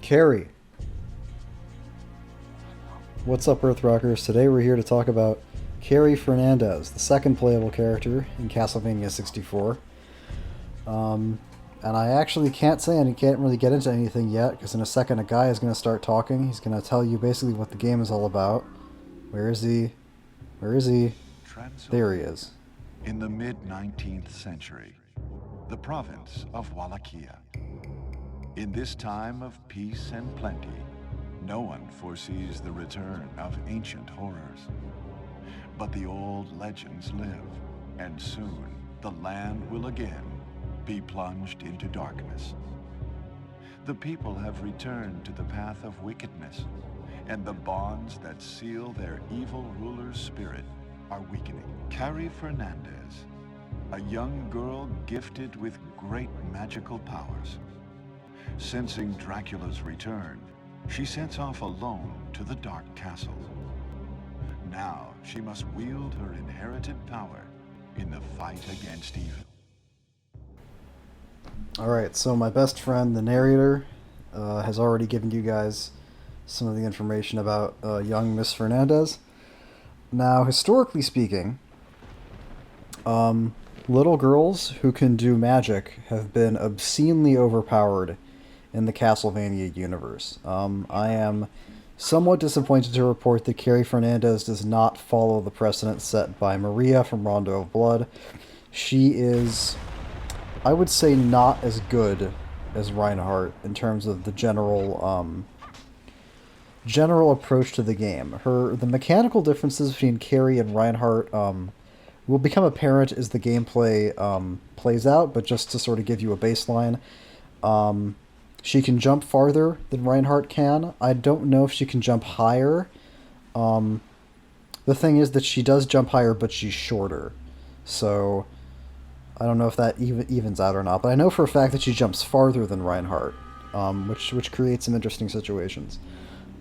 Carrie. What's up, Earthrockers? Today we're here to talk about Carrie Fernandez, the second playable character in Castlevania 64. And I actually can't say and can't really get into anything yet, because in a second a guy is going to start talking. He's going to tell you basically what the game is all about. Where is he? Where is he? There he is. In the mid-19th century, the province of Wallachia. In this time of peace and plenty, no one foresees the return of ancient horrors. But the old legends live, and soon the land will again be plunged into darkness. The people have returned to the path of wickedness, and the bonds that seal their evil ruler's spirit are weakening. Carrie Fernandez, a young girl gifted with great magical powers. Sensing Dracula's return, she sets off alone to the Dark Castle. Now she must wield her inherited power in the fight against evil. Alright, so my best friend, the narrator, has already given you guys some of the information about young Miss Fernandez. Now, historically speaking, little girls who can do magic have been obscenely overpowered in the Castlevania universe. I am somewhat disappointed to report that Carrie Fernandez does not follow the precedent set by Maria from Rondo of Blood. She is, I would say, not as good as Reinhardt in terms of the general approach to the game. The mechanical differences between Carrie and Reinhardt will become apparent as the gameplay plays out, but just to sort of give you a baseline, she can jump farther than Reinhardt can. I don't know if she can jump higher. The thing is that she does jump higher, but she's shorter. So I don't know if that evens out or not. But I know for a fact that she jumps farther than Reinhardt, which creates some interesting situations.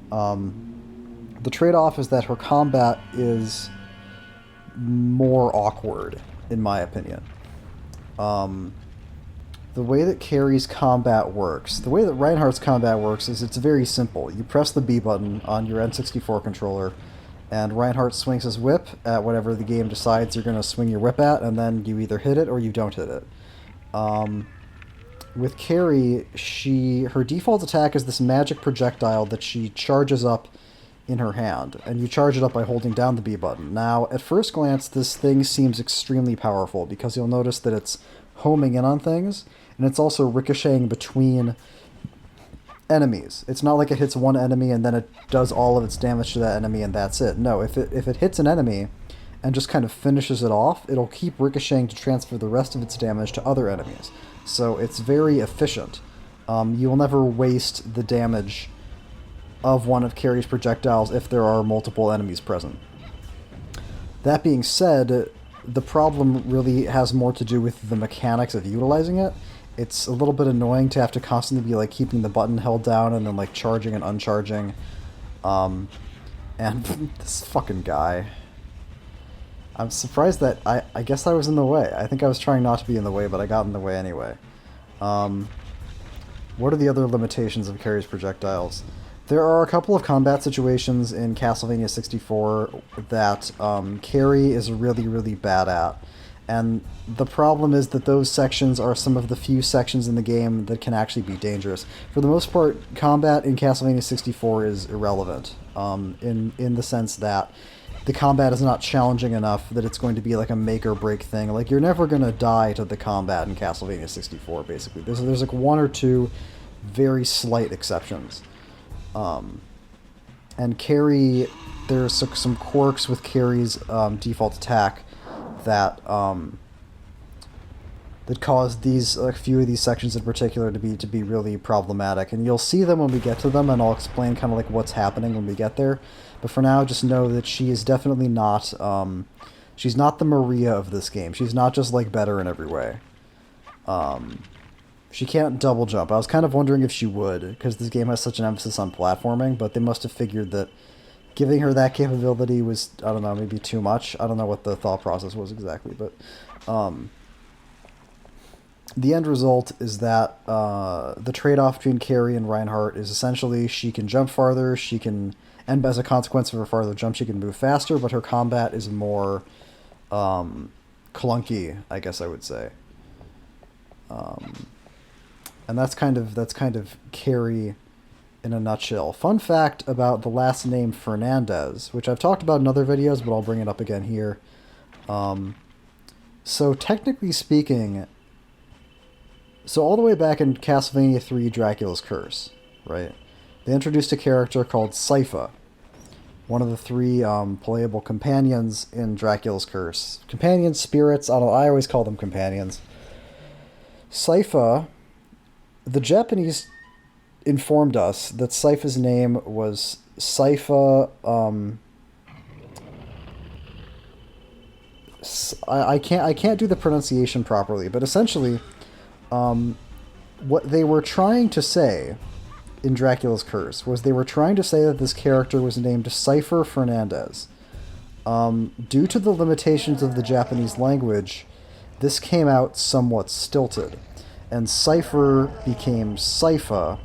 The trade-off is that her combat is more awkward, in my opinion. The way that Carrie's combat works, the way that Reinhardt's combat works is it's very simple. You press the B button on your N64 controller, and Reinhardt swings his whip at whatever the game decides you're going to swing your whip at, and then you either hit it or you don't hit it. With Carrie, her default attack is this magic projectile that she charges up in her hand, and you charge it up by holding down the B button. Now, at first glance, this thing seems extremely powerful, because you'll notice that it's homing in on things, and it's also ricocheting between enemies. It's not like it hits one enemy and then it does all of its damage to that enemy and that's it. No, if it hits an enemy and just kind of finishes it off, it'll keep ricocheting to transfer the rest of its damage to other enemies. So it's very efficient. You will never waste the damage of one of Carrie's projectiles if there are multiple enemies present. That being said, the problem really has more to do with the mechanics of utilizing it. It's a little bit annoying to have to constantly be like keeping the button held down and then like charging and uncharging. And this fucking guy. I'm surprised that I guess I was in the way. I think I was trying not to be in the way, but I got in the way anyway. What are the other limitations of Carrie's projectiles? There are a couple of combat situations in Castlevania 64 that Carrie is really, really bad at. And the problem is that those sections are some of the few sections in the game that can actually be dangerous. For the most part, combat in Castlevania 64 is irrelevant, in the sense that the combat is not challenging enough that it's going to be like a make or break thing. Like, you're never going to die to the combat in Castlevania 64, basically. There's like one or two very slight exceptions. And Carrie, there's some quirks with Carrie's default attack that that caused a few of these sections in particular to be really problematic. And you'll see them when we get to them, and I'll explain kind of like what's happening when we get there. But for now, just know that she is definitely not she's not the Maria of this game. She's not just like better in every way. She can't double jump. I was kind of wondering if she would, because this game has such an emphasis on platforming, but they must have figured that giving her that capability was, I don't know, maybe too much. I don't know what the thought process was exactly, but the end result is that the trade-off between Carrie and Reinhardt is essentially she can jump farther, and as a consequence of her farther jump, she can move faster, but her combat is more clunky, I guess I would say. And that's kind of Carrie in a nutshell. Fun fact about the last name Fernandez, which I've talked about in other videos, but I'll bring it up again here. So technically speaking, so all the way back in Castlevania 3 Dracula's Curse, right? They introduced a character called Sypha, one of the three playable companions in Dracula's Curse. Companions, spirits, I always call them companions. Sypha, the Japanese informed us that Sypha's name was Sypha. I can't do the pronunciation properly, but essentially, what they were trying to say in Dracula's Curse was they were trying to say that this character was named Cypher Fernandez. Due to the limitations of the Japanese language, this came out somewhat stilted, and Cypher became Sypha,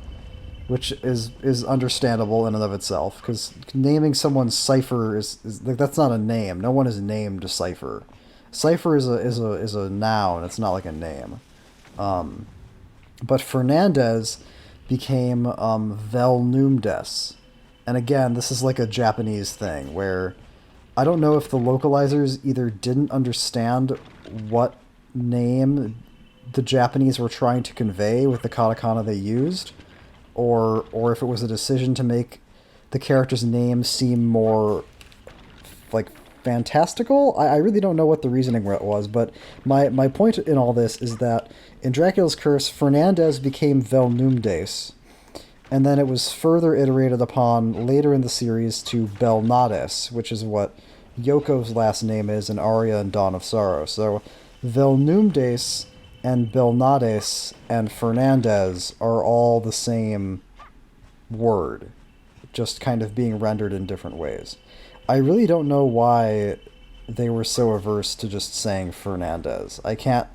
which is understandable in and of itself, because naming someone Cypher is like, that's not a name. No one is named Cypher. Cypher is a noun. It's not like a name. But Fernandez became Velnumdes. And again, this is like a Japanese thing where I don't know if the localizers either didn't understand what name the Japanese were trying to convey with the katakana they used, or if it was a decision to make the character's name seem more like fantastical. I really don't know what the reasoning was, but my point in all this is that in Dracula's Curse, Fernandez became Velnumdes, and then it was further iterated upon later in the series to Belnades, which is what Yoko's last name is in Aria and Dawn of Sorrow. So Velnumdes and Belnades and Fernandez are all the same word, just kind of being rendered in different ways. I really don't know why they were so averse to just saying Fernandez. I can't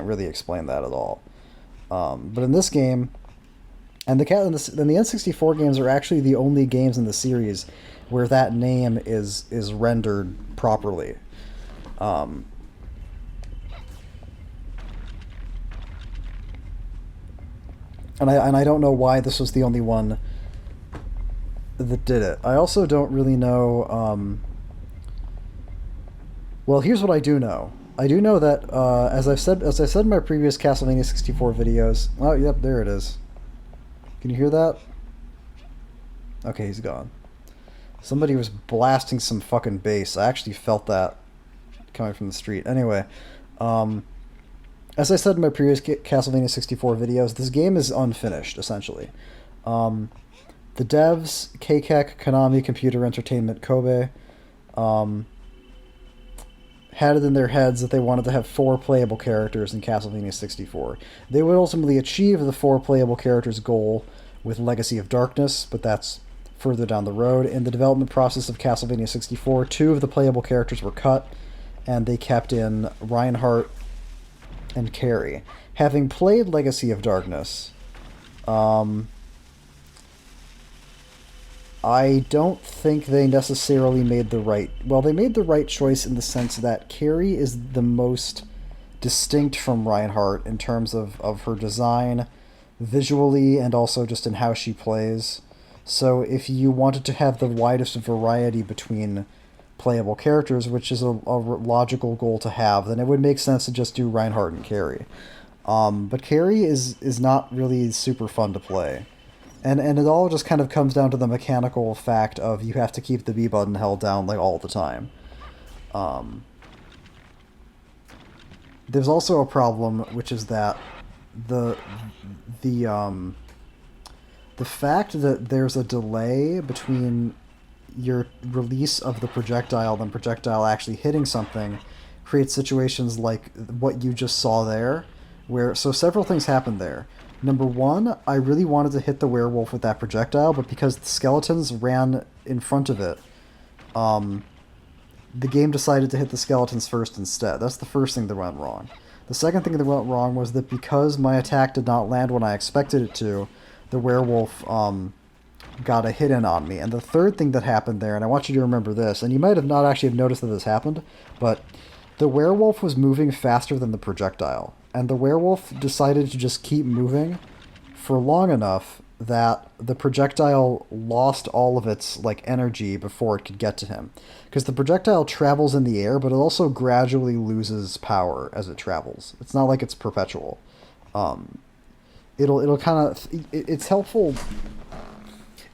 really explain that at all. But in this game, and the N64 games are actually the only games in the series where that name is rendered properly. And I don't know why this was the only one that did it. I also don't really know. Well, here's what I do know. I do know that as I said in my previous Castlevania 64 videos. Oh, yep, there it is. Can you hear that? Okay, he's gone. Somebody was blasting some fucking bass. I actually felt that coming from the street. Anyway, as I said in my previous Castlevania 64 videos, this game is unfinished, essentially. The devs, Keikek, Konami Computer Entertainment, Kobe, had it in their heads that they wanted to have 4 playable characters in Castlevania 64. They would ultimately achieve the 4 playable characters goal with Legacy of Darkness, but that's further down the road. In the development process of Castlevania 64, 2 of the playable characters were cut, and they kept in Reinhardt and Carrie. Having played Legacy of Darkness, I don't think they necessarily made the right... Well, they made the right choice in the sense that Carrie is the most distinct from Reinhardt in terms of her design, visually, and also just in how she plays. So if you wanted to have the widest variety between playable characters, which is a logical goal to have, then it would make sense to just do Reinhardt and Carrie. But Carrie is not really super fun to play. And it all just kind of comes down to the mechanical fact of you have to keep the B button held down like all the time. There's also a problem, which is that the fact that there's a delay between your release of the projectile and projectile actually hitting something creates situations like what you just saw there, where so several things happened there. Number one, I really wanted to hit the werewolf with that projectile, but because the skeletons ran in front of it, the game decided to hit the skeletons first instead. That's the first thing that went wrong. The second thing that went wrong was that because my attack did not land when I expected it to, the werewolf got a hit in on me. And the third thing that happened there, and I want you to remember this, and you might have not actually have noticed that this happened, but the werewolf was moving faster than the projectile. And the werewolf decided to just keep moving for long enough that the projectile lost all of its like energy before it could get to him. Because the projectile travels in the air, but it also gradually loses power as it travels. It's not like it's perpetual. It'll kind of... It's helpful...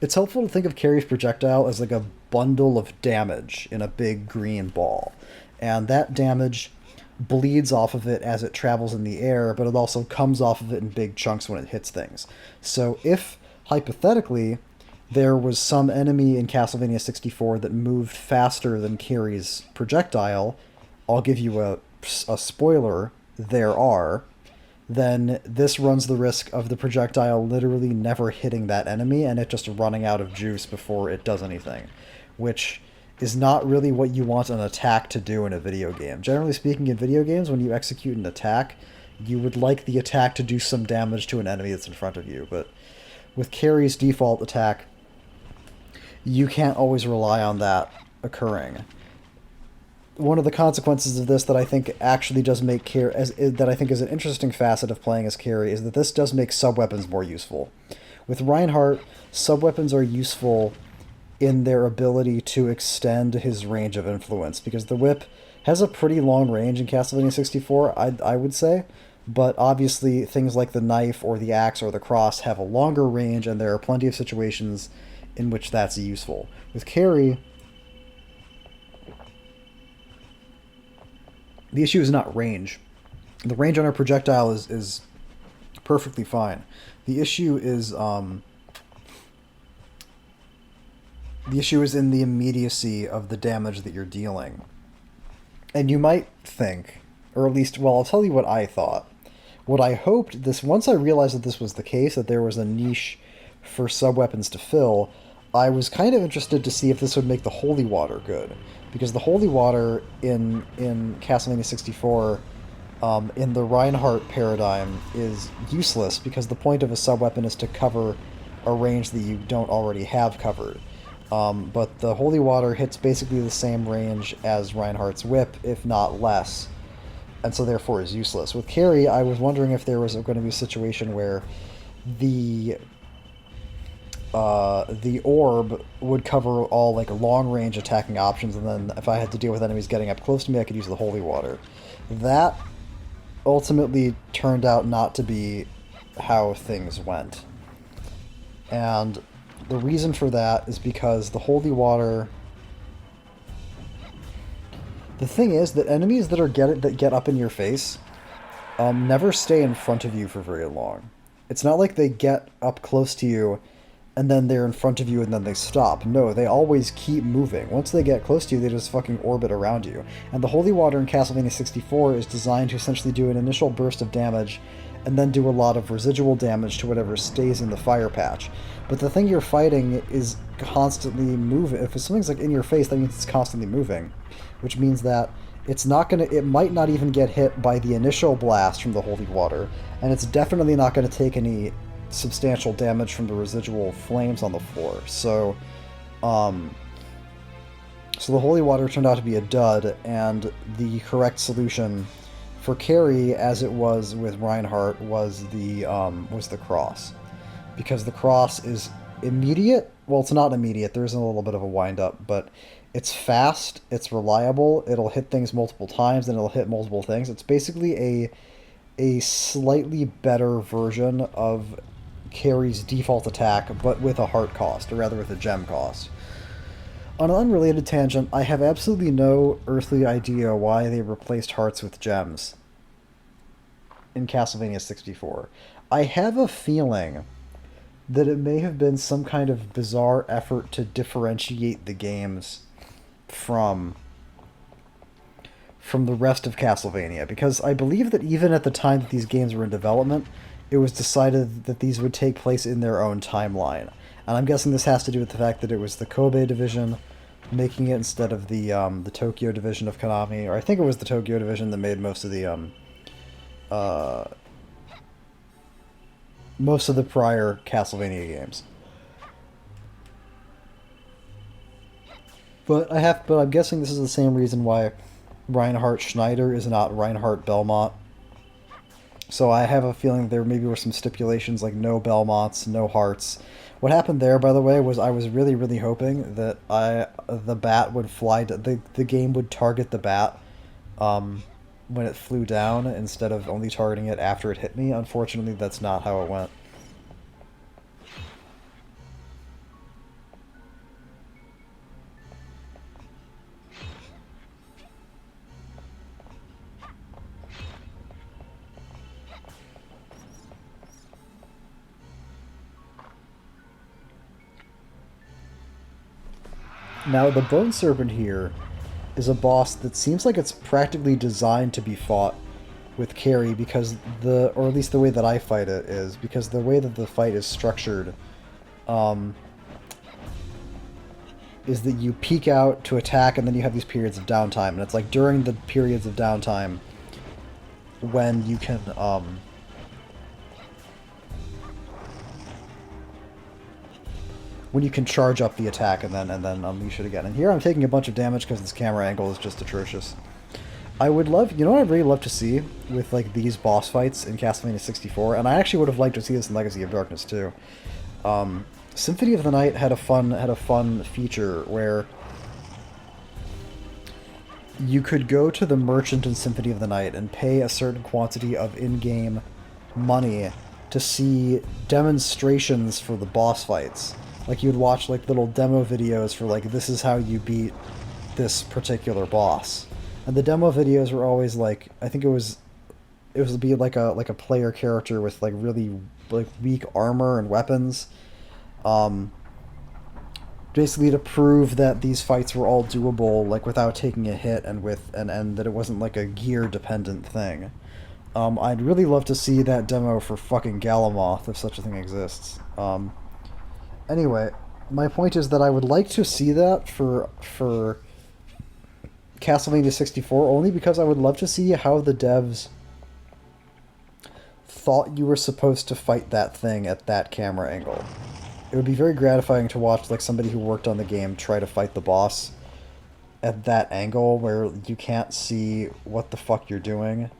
It's helpful to think of Carrie's projectile as like a bundle of damage in a big green ball. And that damage bleeds off of it as it travels in the air, but it also comes off of it in big chunks when it hits things. So if, hypothetically, there was some enemy in Castlevania 64 that moved faster than Carrie's projectile, I'll give you a spoiler, there are, then this runs the risk of the projectile literally never hitting that enemy and it just running out of juice before it does anything, which is not really what you want an attack to do in a video game. Generally speaking, in video games, when you execute an attack, you would like the attack to do some damage to an enemy that's in front of you, but with Carrie's default attack, you can't always rely on that occurring. One of the consequences of this that I think actually does make that I think is an interesting facet of playing as Carrie is that this does make sub-weapons more useful. With Reinhardt, sub-weapons are useful in their ability to extend his range of influence, because the whip has a pretty long range in Castlevania 64, I would say, but obviously things like the knife or the axe or the cross have a longer range, and there are plenty of situations in which that's useful. With Carrie, the issue is not range. The range on her projectile is perfectly fine. The issue is in the immediacy of the damage that you're dealing. And you might think, or at least, well, I'll tell you what I thought. What I hoped, once I realized that this was the case, that there was a niche for sub-weapons to fill, I was kind of interested to see if this would make the holy water good. Because the holy water in Castlevania 64, in the Reinhardt paradigm, is useless, because the point of a sub-weapon is to cover a range that you don't already have covered. But the holy water hits basically the same range as Reinhardt's whip, if not less, and so therefore is useless. With Carrie, I was wondering if there was going to be a situation where the orb would cover all like long range attacking options, and then if I had to deal with enemies getting up close to me, I could use the holy water. That ultimately turned out not to be how things went. And the reason for that is because the holy water... The thing is that enemies that get up in your face never stay in front of you for very long. It's not like they get up close to you and then they're in front of you and then they stop. No, they always keep moving. Once they get close to you, they just fucking orbit around you. And the holy water in Castlevania 64 is designed to essentially do an initial burst of damage and then do a lot of residual damage to whatever stays in the fire patch. But the thing you're fighting is constantly moving. If something's like in your face, that means it's constantly moving, which means that it might not even get hit by the initial blast from the holy water, and it's definitely not going to take any substantial damage from the residual flames on the floor. So the holy water turned out to be a dud, and the correct solution for Carrie, as it was with Reinhardt, was the cross. Because the cross is immediate. Well, it's not immediate. There's a little bit of a wind-up, but it's fast, it's reliable, it'll hit things multiple times, and it'll hit multiple things. It's basically a slightly better version of Carrie's default attack, but with a heart cost, or rather with a gem cost. On an unrelated tangent, I have absolutely no earthly idea why they replaced hearts with gems in Castlevania 64. I have a feeling that it may have been some kind of bizarre effort to differentiate the games from the rest of Castlevania, because I believe that even at the time that these games were in development, it was decided that these would take place in their own timeline. And I'm guessing this has to do with the fact that it was the Kobe division making it instead of the Tokyo division of Konami, or I think it was the Tokyo division that made most of the most of the prior Castlevania games. But I'm guessing this is the same reason why Reinhard Schneider is not Reinhard Belmont. So I have a feeling there maybe were some stipulations like no Belmonts, no hearts. What happened there, by the way, was I was really, really hoping that the bat would fly. The game would target the bat when it flew down instead of only targeting it after it hit me. Unfortunately, that's not how it went. Now, the Bone Serpent here is a boss that seems like it's practically designed to be fought with Carrie because or at least the way that I fight it is, because the way that the fight is structured is that you peek out to attack and then you have these periods of downtime. And it's like during the periods of downtime when you can charge up the attack and then unleash it again. And here I'm taking a bunch of damage because this camera angle is just atrocious. I would love, you know what I'd really love to see with like these boss fights in Castlevania 64, and I actually would have liked to see this in Legacy of Darkness too. Symphony of the Night had a fun feature where you could go to the merchant in Symphony of the Night and pay a certain quantity of in-game money to see demonstrations for the boss fights. Like you'd watch like little demo videos for like this is how you beat this particular boss. And the demo videos were always like, I think it would be like a player character with like really like weak armor and weapons. Basically to prove that these fights were all doable like without taking a hit and that it wasn't like a gear dependent thing. I'd really love to see that demo for fucking Galamoth if such a thing exists. Anyway, my point is that I would like to see that for Castlevania 64 only because I would love to see how the devs thought you were supposed to fight that thing at that camera angle. It would be very gratifying to watch like somebody who worked on the game try to fight the boss at that angle where you can't see what the fuck you're doing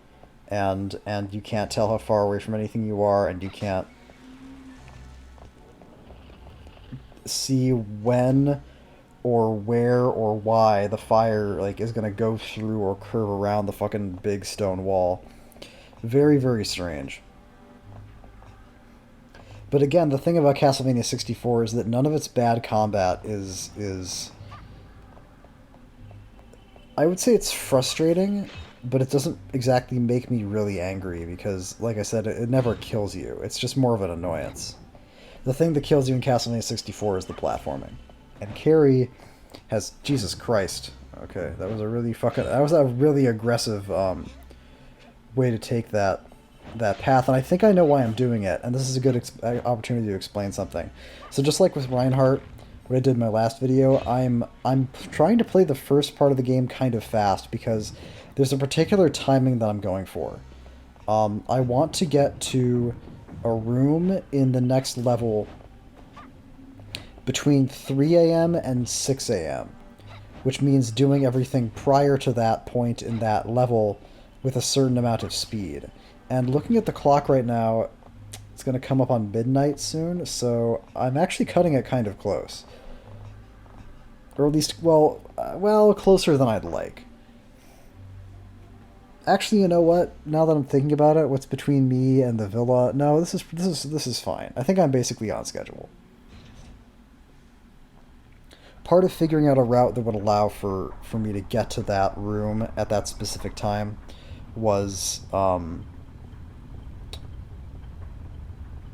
and you can't tell how far away from anything you are and you can't see when or where or why the fire like is gonna go through or curve around the fucking big stone wall. Very, very strange. But again, the thing about Castlevania 64 is that none of its bad combat is I would say it's frustrating, but it doesn't exactly make me really angry because, like I said, it never kills you. It's just more of an annoyance. The thing that kills you in Castlevania 64 is the platforming. And Carrie has... Jesus Christ. Okay, that was a really aggressive way to take that path, and I think I know why I'm doing it, and this is a good opportunity to explain something. So just like with Reinhardt, what I did in my last video, I'm trying to play the first part of the game kind of fast because there's a particular timing that I'm going for. I want to get to a room in the next level between 3 a.m. and 6 a.m., which means doing everything prior to that point in that level with a certain amount of speed. And looking at the clock right now, it's going to come up on midnight soon, so I'm actually cutting it kind of close. Or at least, well, closer than I'd like. Actually, you know what? Now that I'm thinking about it, what's between me and the villa? No, this is fine. I think I'm basically on schedule. Part of figuring out a route that would allow for me to get to that room at that specific time was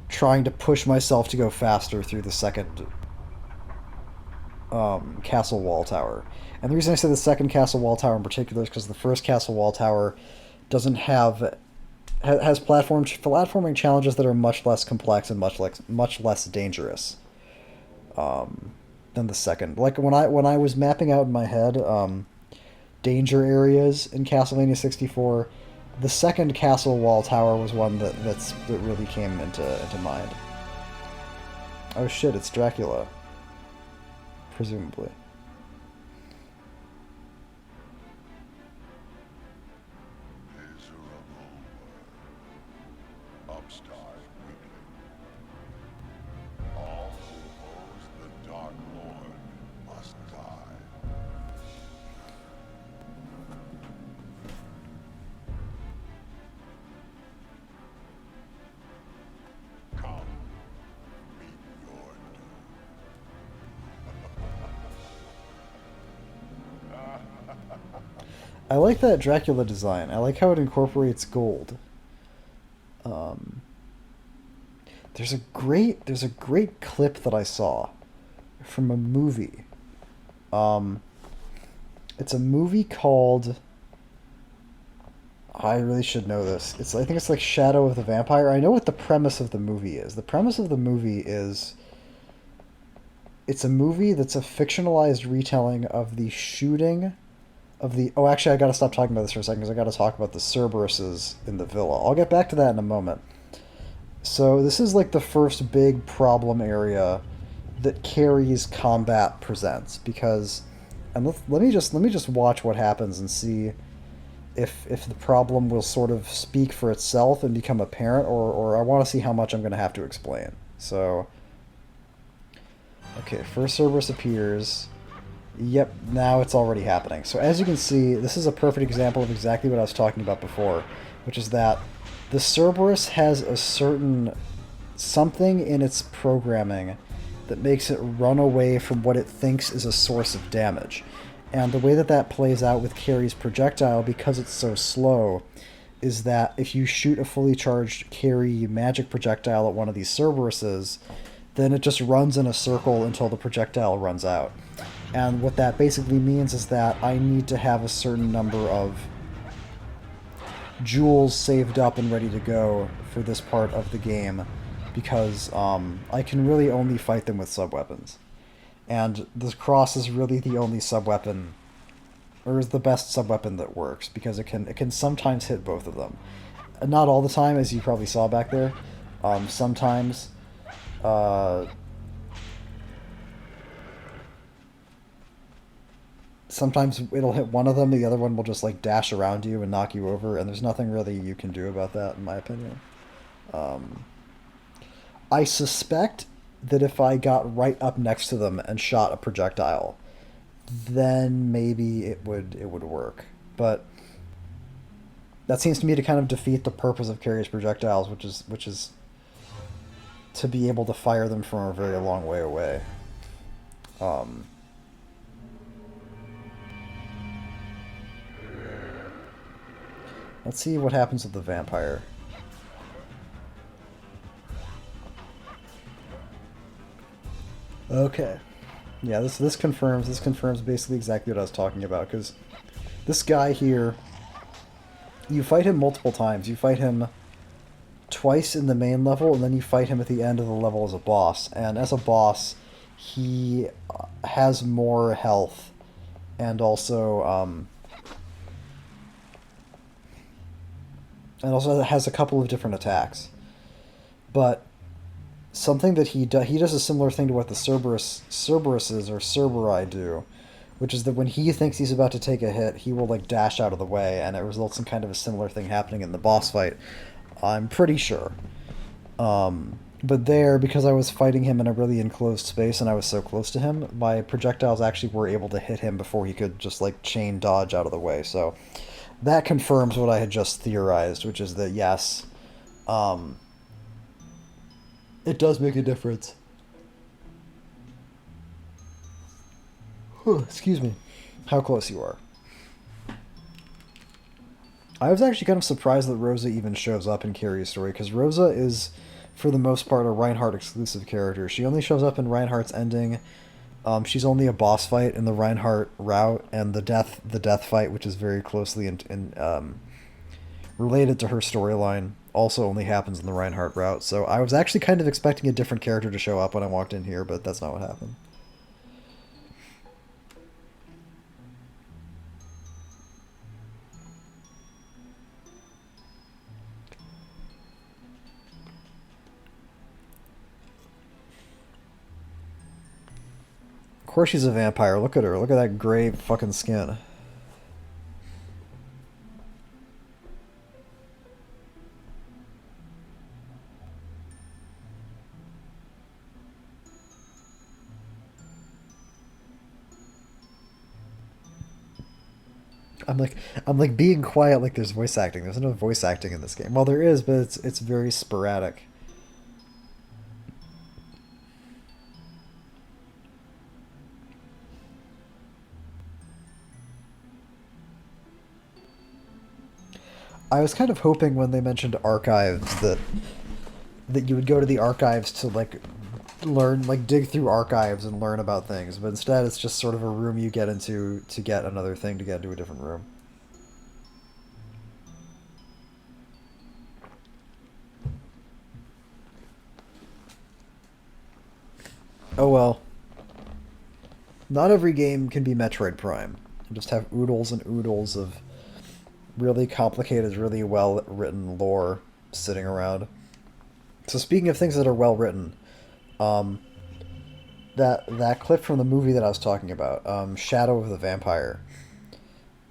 trying to push myself to go faster through the second castle wall tower. And the reason I say the second castle wall tower in particular is because the first castle wall tower doesn't has platforming challenges that are much less complex and much less dangerous than the second. Like when I was mapping out in my head danger areas in Castlevania 64, The second castle wall tower was one that really came into mind. Oh shit, it's Dracula. Presumably. Upstart weakling. All who oppose the Dark Lord must die. Come, meet your I like that Dracula design. I like how it incorporates gold. There's a great clip that I saw from a movie. Um, it's a movie called. I really should know this. I think it's like Shadow of the Vampire. I know what the premise of the movie is. The premise of the movie is it's a movie that's a fictionalized retelling of the shooting of the. Oh, actually, I got to stop talking about this for a second because I got to talk about the Cerberuses in the villa. I'll get back to that in a moment. So this is like the first big problem area that Carrie's combat presents because, and let me just watch what happens and see if the problem will sort of speak for itself and become apparent, or I want to see how much I'm going to have to explain. So, okay, first Cerberus appears. Yep, now it's already happening. So as you can see, this is a perfect example of exactly what I was talking about before, which is that the Cerberus has a certain something in its programming that makes it run away from what it thinks is a source of damage. And the way that that plays out with Carrie's projectile, because it's so slow, is that if you shoot a fully charged Carrie magic projectile at one of these Cerberuses, then it just runs in a circle until the projectile runs out. And what that basically means is that I need to have a certain number of jewels saved up and ready to go for this part of the game, because I can really only fight them with sub-weapons. And the cross is really the only sub-weapon, or is the best sub-weapon that works, because it can sometimes hit both of them. Not all the time, as you probably saw back there. Sometimes sometimes it'll hit one of them, the other one will just like dash around you and knock you over, and there's nothing really you can do about that, in my opinion. I suspect that if I got right up next to them and shot a projectile, then maybe it would work. But that seems to me to kind of defeat the purpose of Carrier's projectiles, which is to be able to fire them from a very long way away. Um, let's see what happens with the vampire. Okay. Yeah, this confirms basically exactly what I was talking about, because this guy here, you fight him multiple times. You fight him twice in the main level, and then you fight him at the end of the level as a boss. And as a boss, he has more health, and also has a couple of different attacks. But something that he does a similar thing to what the Cerberuses or Cerberi do, which is that when he thinks he's about to take a hit, he will like dash out of the way, and it results in kind of a similar thing happening in the boss fight. I'm pretty sure. But there, because I was fighting him in a really enclosed space and I was so close to him, my projectiles actually were able to hit him before he could just like chain dodge out of the way. So that confirms what I had just theorized, which is that yes, um, it does make a difference. Excuse me. How close you are. I was actually kind of surprised that Rosa even shows up in Carrie's story, because Rosa is, for the most part, a Reinhardt exclusive character. She only shows up in Reinhardt's ending. She's only a boss fight in the Reinhardt route, and the death fight, which is very closely related to her storyline, also only happens in the Reinhardt route. So I was actually kind of expecting a different character to show up when I walked in here, but that's not what happened. course she's a vampire. Look at her. Look at that gray fucking skin. I'm like being quiet like there's voice acting. There's no voice acting in this game. Well, there is, but it's very sporadic. I was kind of hoping when they mentioned archives that you would go to the archives to like learn, like dig through archives and learn about things, but instead it's just sort of a room you get into to get another thing to get into a different room. Oh well. Not every game can be Metroid Prime. You just have oodles and oodles of really complicated, really well written lore sitting around. So speaking of things that are well written, um, that clip from the movie that I was talking about, Shadow of the Vampire.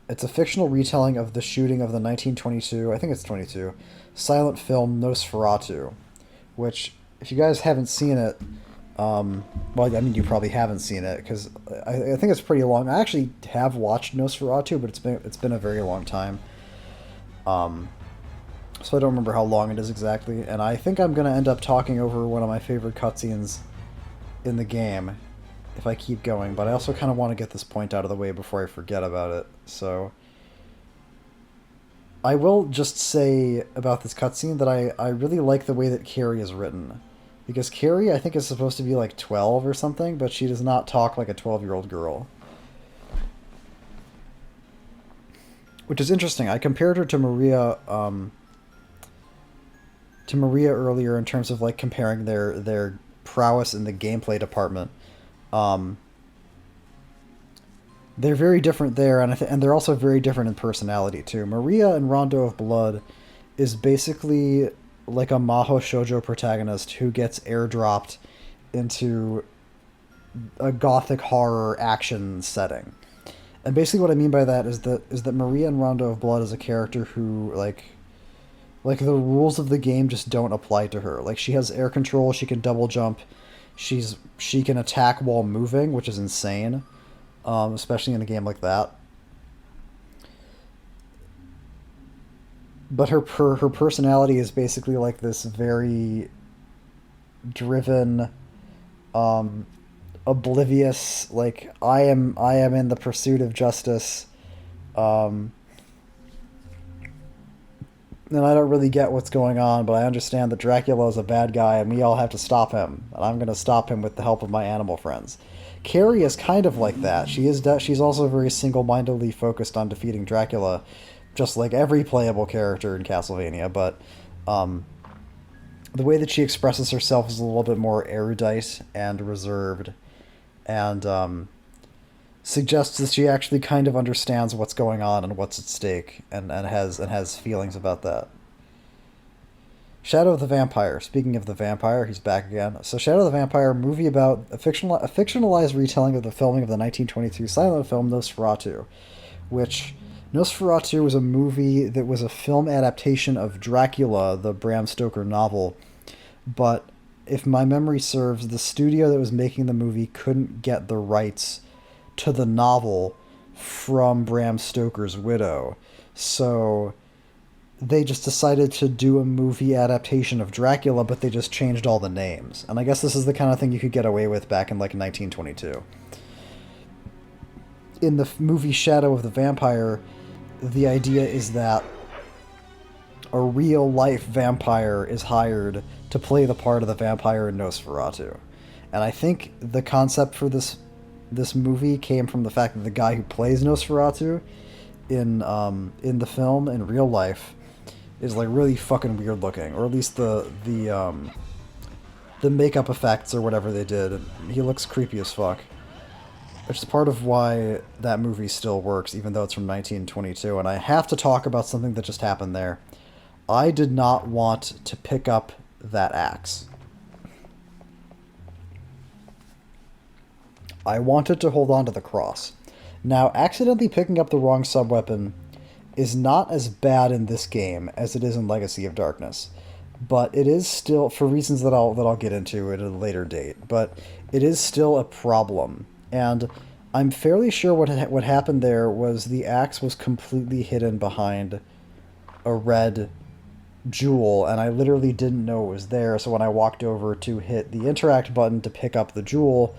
It's a fictional retelling of the shooting of the 1922, I think it's 22, silent film Nosferatu, which, if you guys haven't seen it, well, I mean, you probably haven't seen it because I think it's pretty long. I actually have watched Nosferatu, but it's been a very long time. Um, so I don't remember how long it is exactly, and I think I'm gonna end up talking over one of my favorite cutscenes in the game if I keep going. But I also kind of want to get this point out of the way before I forget about it. So I will just say about this cutscene that I really like the way that Carrie is written. Because Carrie, I think, is supposed to be like 12 or something, but she does not talk like a 12-year-old girl. Which is interesting. I compared her to Maria earlier in terms of like comparing their prowess in the gameplay department. Um, they're very different there, and they're also very different in personality too. Maria in Rondo of Blood is basically like a Maho shoujo protagonist who gets airdropped into a gothic horror action setting. And basically what I mean by that is that Maria in Rondo of Blood is a character who like the rules of the game just don't apply to her. Like she has air control, she can double jump, she can attack while moving, which is insane. Especially in a game like that. But her personality is basically like this very driven, um, oblivious. Like I am in the pursuit of justice, um, and I don't really get what's going on, but I understand that Dracula is a bad guy, and we all have to stop him. And I'm going to stop him with the help of my animal friends. Carrie is kind of like that. She's also very single-mindedly focused on defeating Dracula, just like every playable character in Castlevania, but um, the way that she expresses herself is a little bit more erudite and reserved, and suggests that she actually kind of understands what's going on and what's at stake, and has feelings about that. Shadow of the Vampire. Speaking of the vampire, he's back again. So, Shadow of the Vampire, movie about a fictionalized retelling of the filming of the 1922 silent film Nosferatu, which Nosferatu was a movie that was a film adaptation of Dracula, the Bram Stoker novel, but if my memory serves, the studio that was making the movie couldn't get the rights to the novel from Bram Stoker's widow. So they just decided to do a movie adaptation of Dracula, but they just changed all the names. And I guess this is the kind of thing you could get away with back in like 1922. In the movie Shadow of the Vampire, the idea is that a real life vampire is hired to play the part of the vampire in Nosferatu. And I think the concept for this movie came from the fact that the guy who plays Nosferatu in the film in real life is like really fucking weird looking, or at least the makeup effects or whatever they did. He looks creepy as fuck. Which is part of why that movie still works, even though it's from 1922. And I have to talk about something that just happened there. I did not want to pick up that axe. I wanted to hold on to the cross. Now, accidentally picking up the wrong subweapon is not as bad in this game as it is in Legacy of Darkness, but it is still, for reasons that I'll get into at a later date. But it is still a problem, and I'm fairly sure what happened there was the axe was completely hidden behind a red jewel, and I literally didn't know it was there. So when I walked over to hit the interact button to pick up the jewel,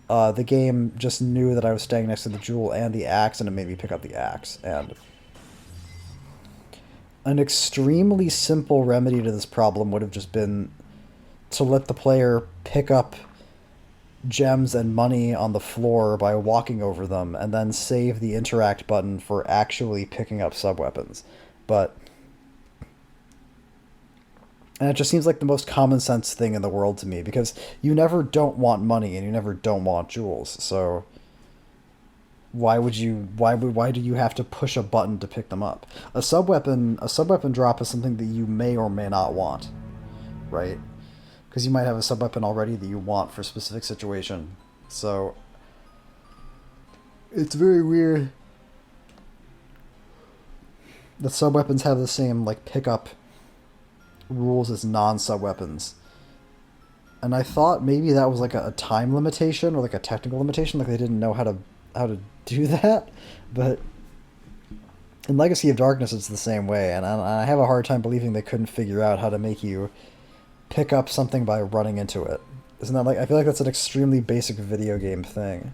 the game just knew that I was standing next to the jewel and the axe, and it made me pick up the axe. And an extremely simple remedy to this problem would have just been to let the player pick up gems and money on the floor by walking over them, and then save the interact button for actually picking up subweapons. And it just seems like the most common sense thing in the world to me, because you never don't want money and you never don't want jewels. So why do you have to push a button to pick them up? A subweapon drop is something that you may or may not want, right? Because you might have a subweapon already that you want for a specific situation. So it's very weird that subweapons have the same like pickup rules as non-subweapons. And I thought maybe that was like a time limitation or like a technical limitation, like they didn't know how to do that. But in Legacy of Darkness it's the same way, and I have a hard time believing they couldn't figure out how to make you pick up something by running into it. Isn't that like, I feel like that's an extremely basic video game thing.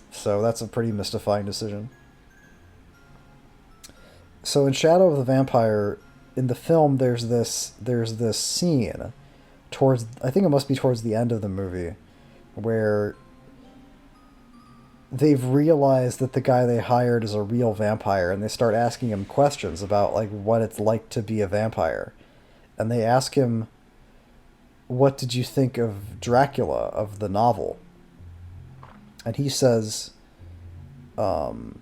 So that's a pretty mystifying decision. So in Shadow of the Vampire, in the film, there's this scene towards, I think it must be towards the end of the movie, where they've realized that the guy they hired is a real vampire, and they start asking him questions about like what it's like to be a vampire. And they ask him, what did you think of Dracula, of the novel? And he says, it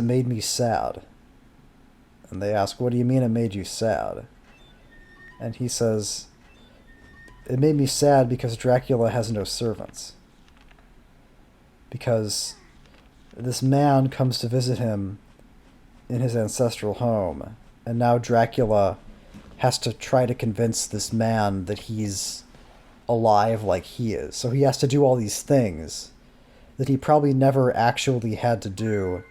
made me sad. And they ask, what do you mean it made you sad? And he says, it made me sad because Dracula has no servants. Because this man comes to visit him in his ancestral home, and now Dracula has to try to convince this man that he's alive like he is. So he has to do all these things that he probably never actually had to do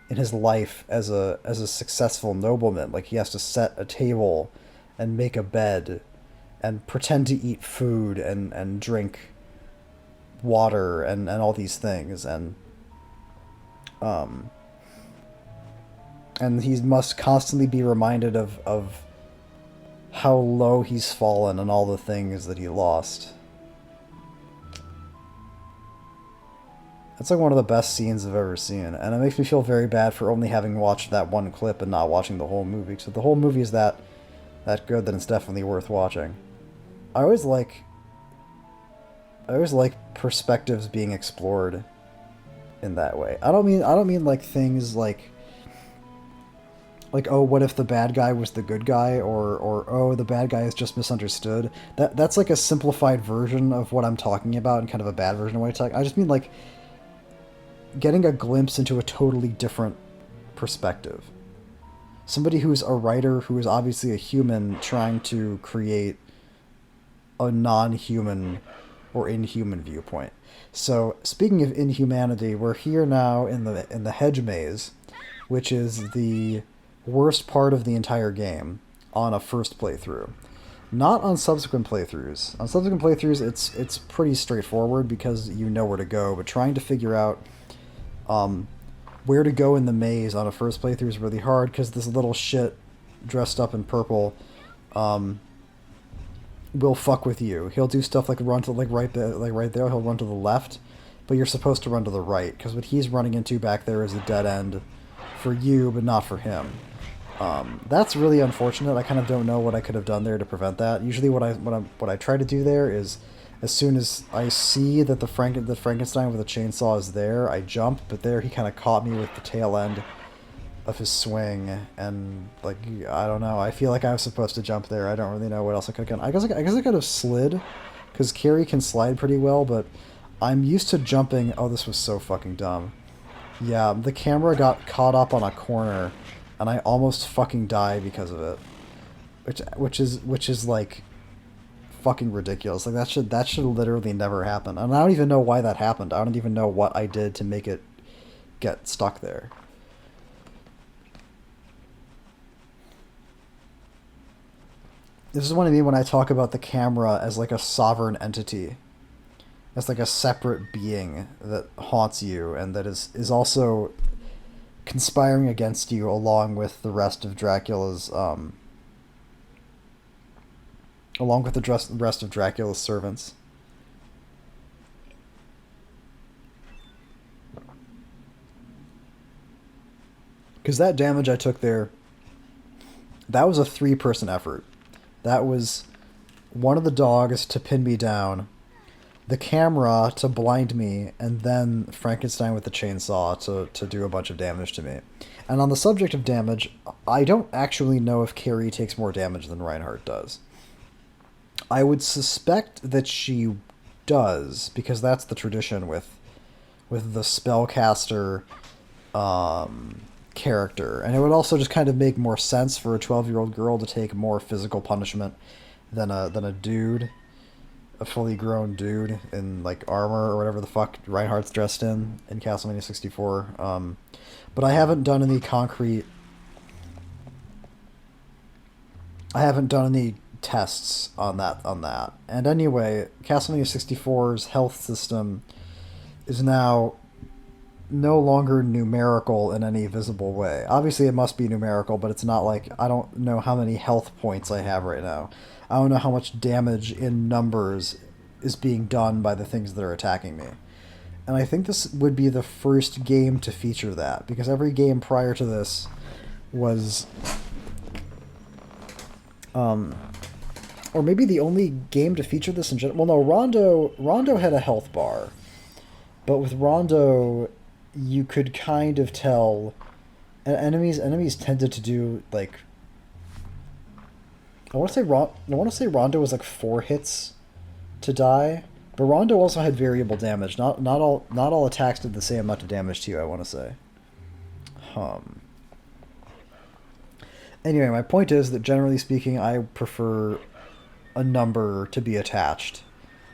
in his life as a successful nobleman. Like he has to set a table and make a bed and pretend to eat food and drink water and all these things, and he must constantly be reminded of how low he's fallen and all the things that he lost. That's like one of the best scenes I've ever seen, and it makes me feel very bad for only having watched that one clip and not watching the whole movie. So the whole movie is that good, then it's definitely worth watching. I always like perspectives being explored in that way. I don't mean like things like oh, what if the bad guy was the good guy, or oh, the bad guy is just misunderstood. That's like a simplified version of what I'm talking about and kind of a bad version of what I'm talking. I just mean like getting a glimpse into a totally different perspective. Somebody who's a writer who is obviously a human trying to create a non-human or inhuman viewpoint. So speaking of inhumanity, we're here now in the hedge maze, which is the worst part of the entire game on a first playthrough. Not on subsequent playthroughs. On subsequent playthroughs, it's pretty straightforward because you know where to go, but trying to figure out where to go in the maze on a first playthrough is really hard because this little shit dressed up in purple will fuck with you. He'll do stuff like run to right there. He'll run to the left, but you're supposed to run to the right because what he's running into back there is a dead end for you, but not for him. That's really unfortunate. I kind of don't know what I could have done there to prevent that. Usually, what I try to do there is, as soon as I see that the Frankenstein with a chainsaw is there, I jump. But there, he kind of caught me with the tail end of his swing, and like I don't know. I feel like I was supposed to jump there. I don't really know what else I could have done. I guess I could have slid, because Carrie can slide pretty well, but I'm used to jumping. Oh, this was so fucking dumb. Yeah, the camera got caught up on a corner, and I almost fucking died because of it. Which is like fucking ridiculous. Like that should literally never happen. And I don't even know why that happened. I don't even know what I did to make it get stuck there. This is what I mean when I talk about the camera as like a sovereign entity. As like a separate being that haunts you and that is also conspiring against you along with the rest of Dracula's rest of Dracula's servants. Because that damage I took there, that was a 3-person effort. That was one of the dogs to pin me down, the camera to blind me, and then Frankenstein with the chainsaw to do a bunch of damage to me. And on the subject of damage, I don't actually know if Carrie takes more damage than Reinhardt does. I would suspect that she does, because that's the tradition with the spellcaster character. And it would also just kind of make more sense for a 12-year-old girl to take more physical punishment than a dude, a fully grown dude in like armor or whatever the fuck Reinhardt's dressed in Castlevania 64. But I haven't done any tests on that. And anyway, Castlevania 64's health system is now no longer numerical in any visible way. Obviously it must be numerical, but it's not like I don't know how many health points I have right now. I don't know how much damage in numbers is being done by the things that are attacking me. And I think this would be the first game to feature that, because every game prior to this was or maybe the only game to feature this in general. Well, no, Rondo had a health bar. But with Rondo, you could kind of tell enemies tended to do like I want to say Rondo was like 4 hits to die, but Rondo also had variable damage. Not all attacks did the same amount of damage to you, I want to say. Anyway, my point is that generally speaking, I prefer a number to be attached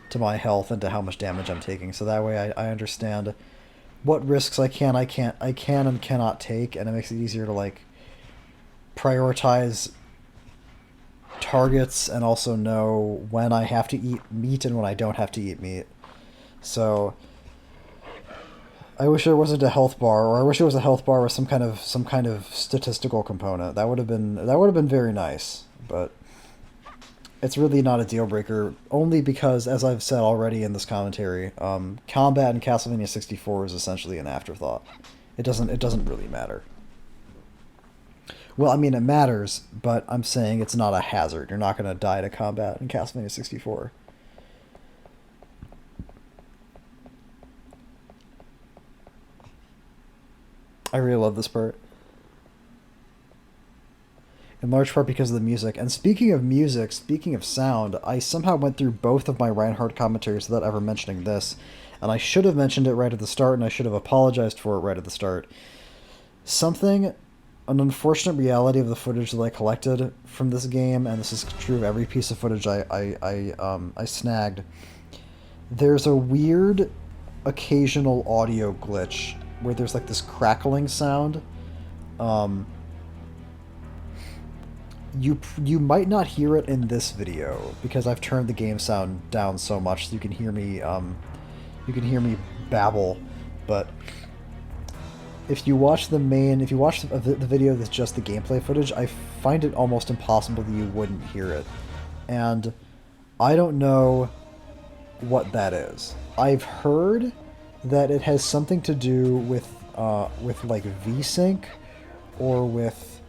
to my health and to how much damage I'm taking, so that way I understand what risks I can and cannot take, and it makes it easier to like prioritize targets and also know when I have to eat meat and when I don't have to eat meat. So I wish there wasn't a health bar, or I wish it was a health bar with some kind of statistical component. That would have been very nice, but it's really not a deal breaker, only because, as I've said already in this commentary, combat in Castlevania 64 is essentially an afterthought. It doesn't really matter. Well, I mean, it matters, but I'm saying it's not a hazard. You're not going to die to combat in Castlevania 64. I really love this part. In large part because of the music. And speaking of music, speaking of sound, I somehow went through both of my Reinhardt commentaries without ever mentioning this. And I should have mentioned it right at the start, and I should have apologized for it right at the start. An unfortunate reality of the footage that I collected from this game, and this is true of every piece of footage I snagged, there's a weird occasional audio glitch where there's like this crackling sound. You might not hear it in this video because I've turned the game sound down so much so you can hear me babble, but if you watch the video that's just the gameplay footage, I find it almost impossible that you wouldn't hear it. And I don't know what that is. I've heard that it has something to do with like VSync, or with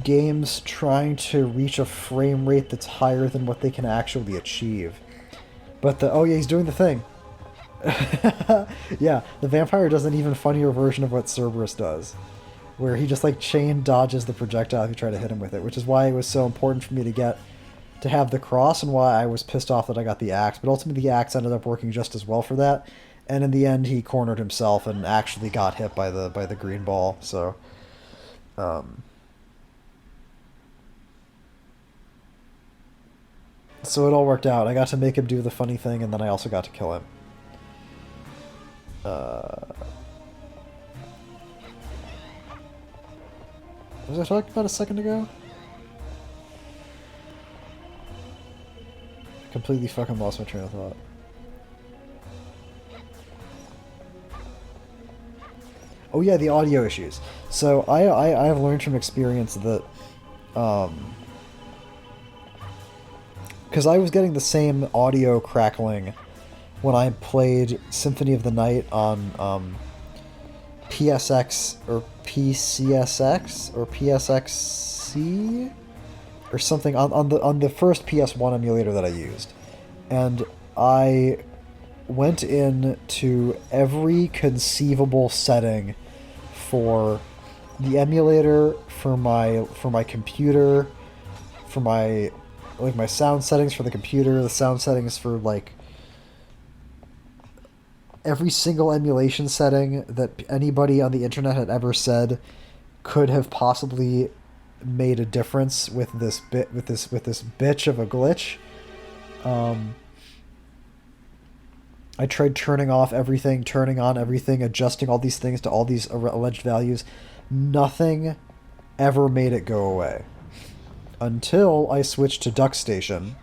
games trying to reach a frame rate that's higher than what they can actually achieve. But oh yeah, he's doing the thing. Yeah, the vampire does an even funnier version of what Cerberus does, where he just like chain dodges the projectile if you try to hit him with it, which is why it was so important for me to get to have the cross and why I was pissed off that I got the axe. But ultimately, the axe ended up working just as well for that. And in the end, he cornered himself and actually got hit by the green ball. So, so it all worked out. I got to make him do the funny thing, and then I also got to kill him. What was I talking about a second ago? Completely fucking lost my train of thought. Oh yeah, the audio issues. So I've learned from experience that, because I was getting the same audio crackling when I played Symphony of the Night on PSX or PCSX or PSXC or something on the first PS1 emulator that I used, and I went into every conceivable setting for the emulator, for my computer, for my sound settings for the computer, the sound settings for like every single emulation setting that anybody on the internet had ever said could have possibly made a difference with this bitch of a glitch. I tried turning off everything, turning on everything, adjusting all these things to all these alleged values. Nothing ever made it go away. Until I switched to DuckStation,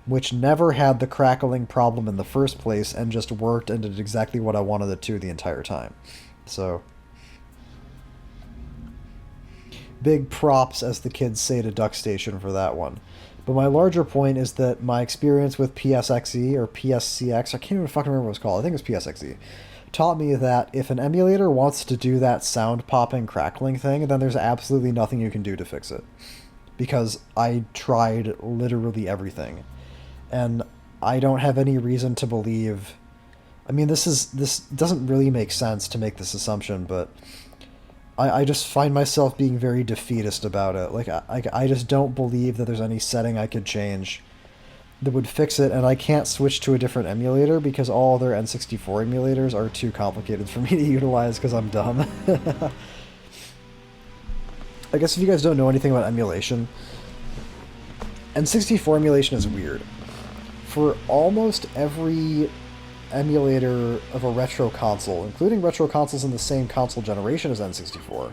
which never had the crackling problem in the first place and just worked and did exactly what I wanted it to the entire time. So, big props, as the kids say, to DuckStation for that one. But my larger point is that my experience with PSXE or PSCX, I can't even fucking remember what it's called, I think it was PSXE, taught me that if an emulator wants to do that sound popping, crackling thing, then there's absolutely nothing you can do to fix it. Because I tried literally everything. And I don't have any reason to believe... I mean, this doesn't really make sense to make this assumption, but I just find myself being very defeatist about it. Like, I just don't believe that there's any setting I could change that would fix it, and I can't switch to a different emulator because all other N64 emulators are too complicated for me to utilize because I'm dumb. I guess if you guys don't know anything about emulation, N64 emulation is weird. For almost every emulator of a retro console, including retro consoles in the same console generation as N64,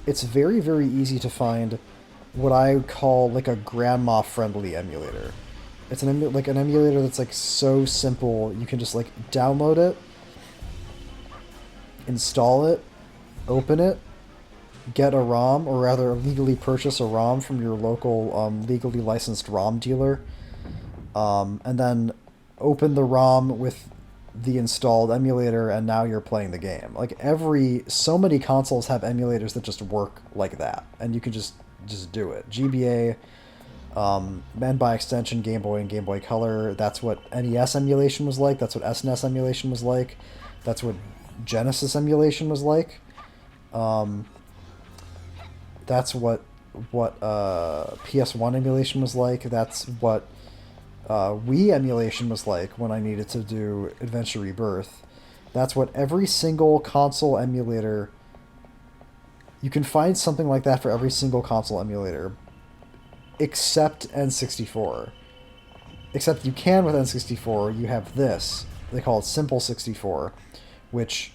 it's very, very easy to find what I would call like a grandma-friendly emulator. It's an emulator that's like so simple, you can just like download it, install it, open it, get a ROM, or rather legally purchase a ROM from your local legally licensed ROM dealer, and then open the ROM with the installed emulator, and now you're playing the game. Like so many consoles have emulators that just work like that, and you can just do it. GBA, and by extension Game Boy and Game Boy Color, that's what NES emulation was like, that's what SNES emulation was like, that's what Genesis emulation was like. That's what PS1 emulation was like. That's what Wii emulation was like when I needed to do Adventure Rebirth. That's what every single console emulator... You can find something like that for every single console emulator, except N64. Except you can with N64, you have this. They call it Simple 64, which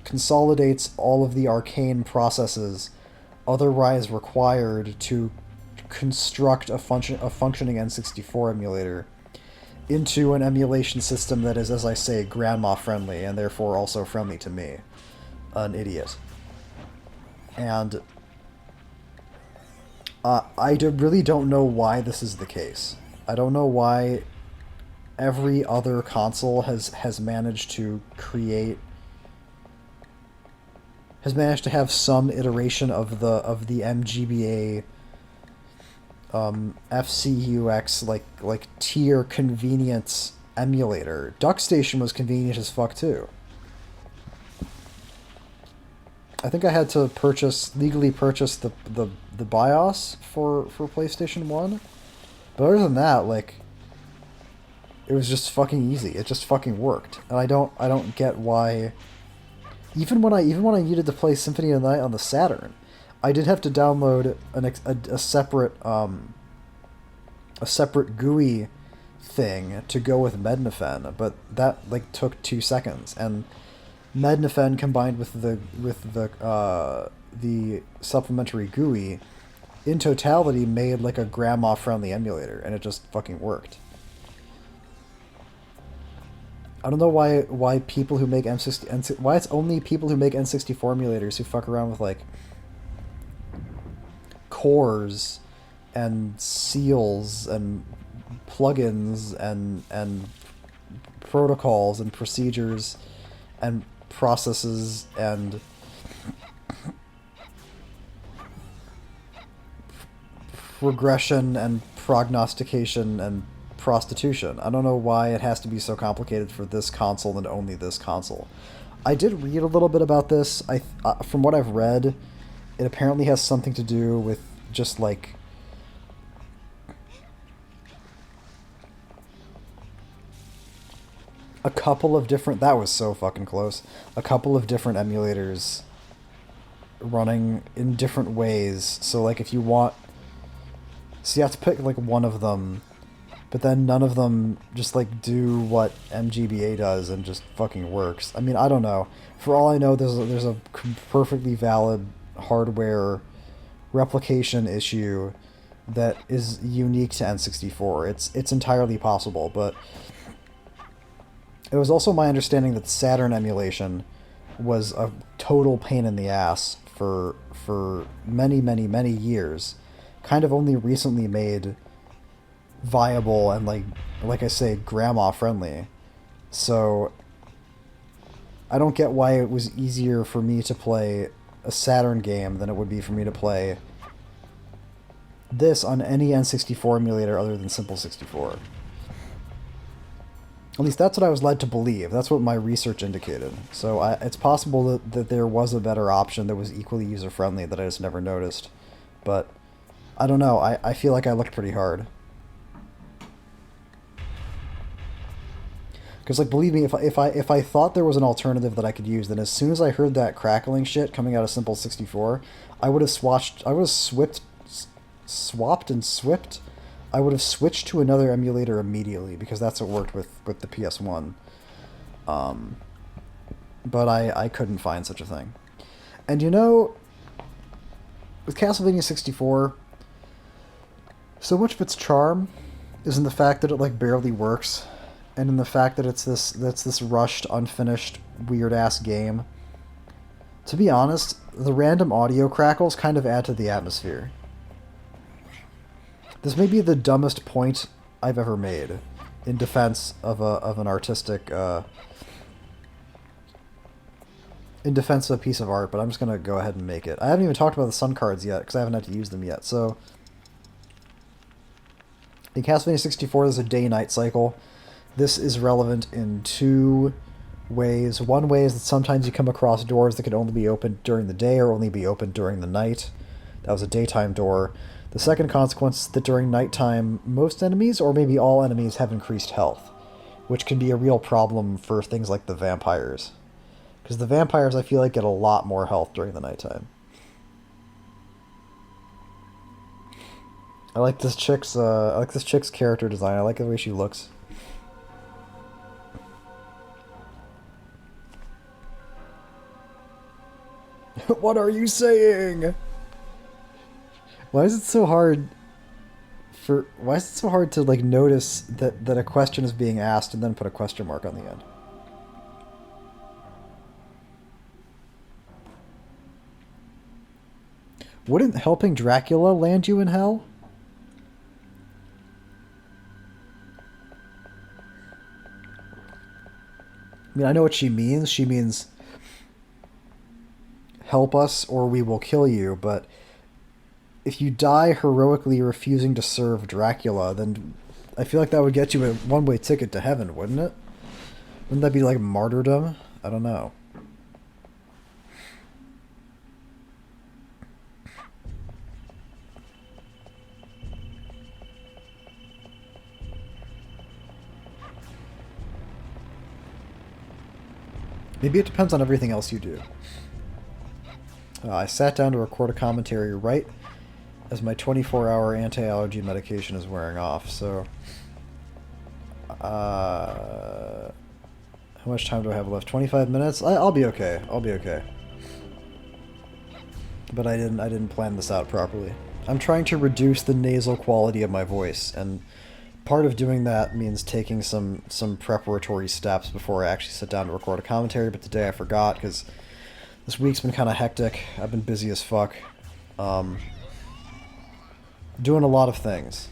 consolidates all of the arcane processes otherwise required to construct a functioning N64 emulator into an emulation system that is, as I say, grandma friendly, and therefore also friendly to me, an idiot. And really don't know why this is the case. I don't know why every other console has managed to have some iteration of the MGBA FCUX like tier convenience emulator. DuckStation was convenient as fuck too. I think I had to legally purchase the BIOS for PlayStation 1. But other than that, like, it was just fucking easy. It just fucking worked. And I don't get why, even when I needed to play Symphony of the Night on the Saturn, I did have to download a separate GUI thing to go with Mednafen, but that like took 2 seconds, and Mednafen combined with the supplementary GUI in totality made like a grandma friendly emulator, and it just fucking worked. I don't know why people who make why it's only people who make N64 emulators who fuck around with like cores and seals and plugins and protocols and procedures and processes and regression and prognostication and prostitution. I don't know why it has to be so complicated for this console and only this console. I did read a little bit about this. From what I've read, it apparently has something to do with just like a couple of different... That was so fucking close. A couple of different emulators running in different ways. So like if you want... So you have to pick like one of them, but then none of them just like do what MGBA does and just fucking works. I mean, I don't know. For all I know, there's a perfectly valid hardware replication issue that is unique to N64. It's entirely possible, but it was also my understanding that Saturn emulation was a total pain in the ass for many, many, many years. Kind of only recently made viable and like I say, grandma friendly. So I don't get why it was easier for me to play a Saturn game than it would be for me to play this on any N64 emulator other than Simple 64. At least that's what I was led to believe. That's what my research indicated. So it's possible that there was a better option that was equally user-friendly that I just never noticed. But I don't know. I feel like I looked pretty hard. Because, like, believe me, if I thought there was an alternative that I could use, then as soon as I heard that crackling shit coming out of Simple 64, I would have swapped to another emulator immediately, because that's what worked with the PS1. But I couldn't find such a thing. And you know, with Castlevania 64, so much of its charm is in the fact that it like barely works, and in the fact that it's this rushed, unfinished, weird-ass game. To be honest, the random audio crackles kind of add to the atmosphere. This may be the dumbest point I've ever made in defense of an artistic... in defense of a piece of art, but I'm just going to go ahead and make it. I haven't even talked about the Sun cards yet, because I haven't had to use them yet. So, in Castlevania 64, there's a day-night cycle. This is relevant in two ways. One way is that sometimes you come across doors that can only be opened during the day or only be opened during the night. That was a daytime door. The second consequence is that during nighttime, most enemies, or maybe all enemies, have increased health, which can be a real problem for things like the vampires. Because the vampires, I feel like, get a lot more health during the nighttime. I like this chick's character design. I like the way she looks. What are you saying? Why is it so hard to like notice that a question is being asked and then put a question mark on the end? Wouldn't helping Dracula land you in hell? I mean, I know what she means. She means help us or we will kill you, but if you die heroically refusing to serve Dracula, then I feel like that would get you a one-way ticket to heaven, wouldn't it? Wouldn't that be like martyrdom? I don't know. Maybe it depends on everything else you do. I sat down to record a commentary right as my 24-hour anti-allergy medication is wearing off, so... how much time do I have left? 25 minutes? I'll be okay. I'll be okay. But I didn't plan this out properly. I'm trying to reduce the nasal quality of my voice, and part of doing that means taking some preparatory steps before I actually sit down to record a commentary, but today I forgot because this week's been kind of hectic. I've been busy as fuck. Doing a lot of things.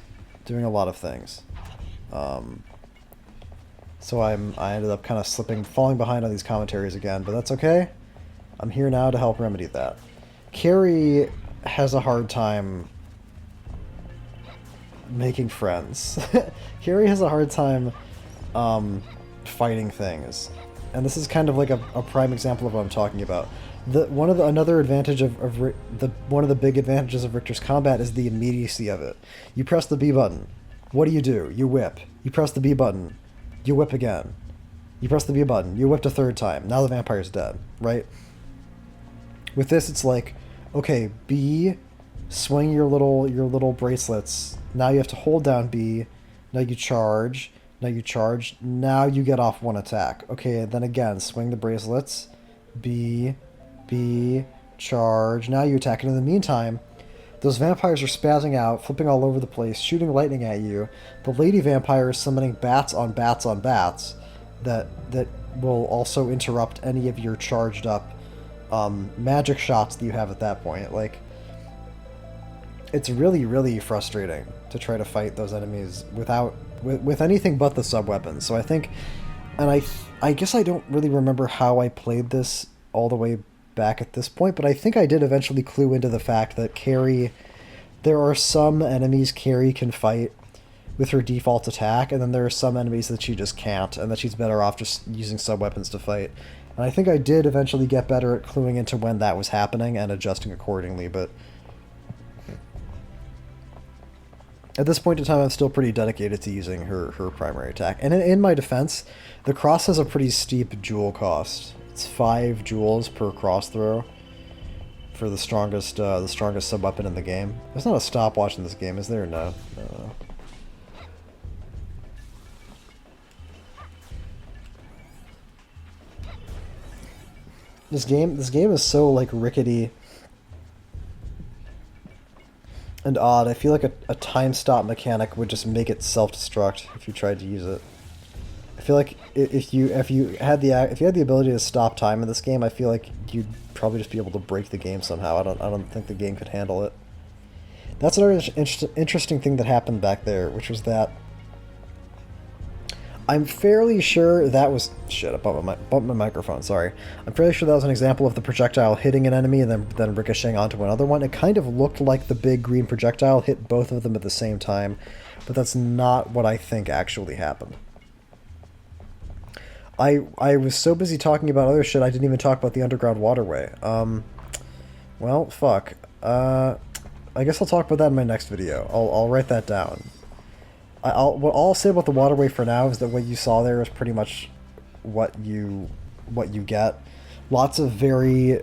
So I ended up kind of falling behind on these commentaries again, but that's okay. I'm here now to help remedy that. Carrie has a hard time making friends. Carrie has a hard time fighting things. And this is kind of like a prime example of what I'm talking about. Another advantage one of the big advantages of Richter's combat is the immediacy of it. You press the B button. What do? You whip. You press the B button. You whip again. You press the B button. You whipped a third time. Now the vampire's dead, right? With this, it's like, okay, B, swing your little bracelets. Now you have to hold down B. Now you charge. Now you charge. Now you get off one attack. Okay, and then again, swing the bracelets. B, charge. Now you attack. And in the meantime, those vampires are spazzing out, flipping all over the place, shooting lightning at you. The lady vampire is summoning bats on bats on bats that will also interrupt any of your charged up magic shots that you have at that point. Like, it's really, really frustrating to try to fight those enemies with anything but the sub-weapons. So I think, and I guess I don't really remember how I played this all the way back at this point, but I think I did eventually clue into the fact that Carrie, there are some enemies Carrie can fight with her default attack, and then there are some enemies that she just can't, and that she's better off just using sub-weapons to fight. And I think I did eventually get better at cluing into when that was happening and adjusting accordingly, but at this point in time, I'm still pretty dedicated to using her primary attack. And in my defense, the cross has a pretty steep jewel cost. It's 5 jewels per cross throw for the strongest sub-weapon in the game. There's not a stopwatch in this game, is there? No. This game is so, like, rickety and odd. I feel like a time stop mechanic would just make it self-destruct if you tried to use it. I feel like if you had the ability to stop time in this game, I feel like you'd probably just be able to break the game somehow. I don't think the game could handle it. That's another interesting thing that happened back there, which was that I'm fairly sure that was... Shit, I bumped my microphone, sorry. I'm fairly sure that was an example of the projectile hitting an enemy and then ricocheting onto another one. It kind of looked like the big green projectile hit both of them at the same time, but that's not what I think actually happened. I was so busy talking about other shit, I didn't even talk about the underground waterway. Well, fuck. I guess I'll talk about that in my next video. I'll write that down. What I'll say about the waterway for now is that what you saw there is pretty much what you get. Lots of very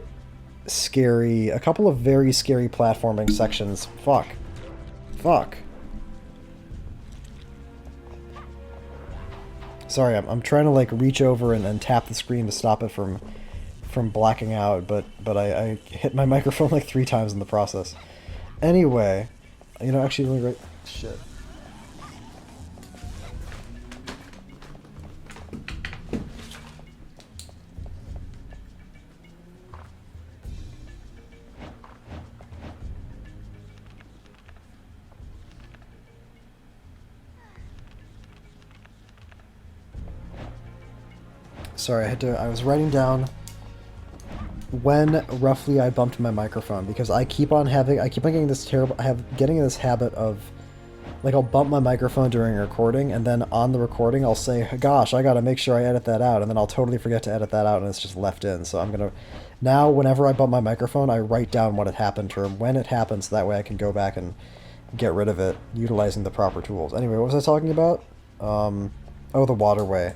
scary, a couple of very scary platforming sections. Fuck. Sorry, I'm trying to like reach over and tap the screen to stop it from blacking out, but I hit my microphone like 3 times in the process. Anyway, you know, actually, let me write... Shit. Sorry, I was writing down when roughly I bumped my microphone, because I keep on getting this habit of, like, I'll bump my microphone during a recording, and then on the recording I'll say, gosh, I gotta make sure I edit that out, and then I'll totally forget to edit that out, and it's just left in. So I'm gonna, now whenever I bump my microphone, I write down what had happened or when it happened, so that way I can go back and get rid of it utilizing the proper tools. Anyway, what was I talking about? Oh, the waterway.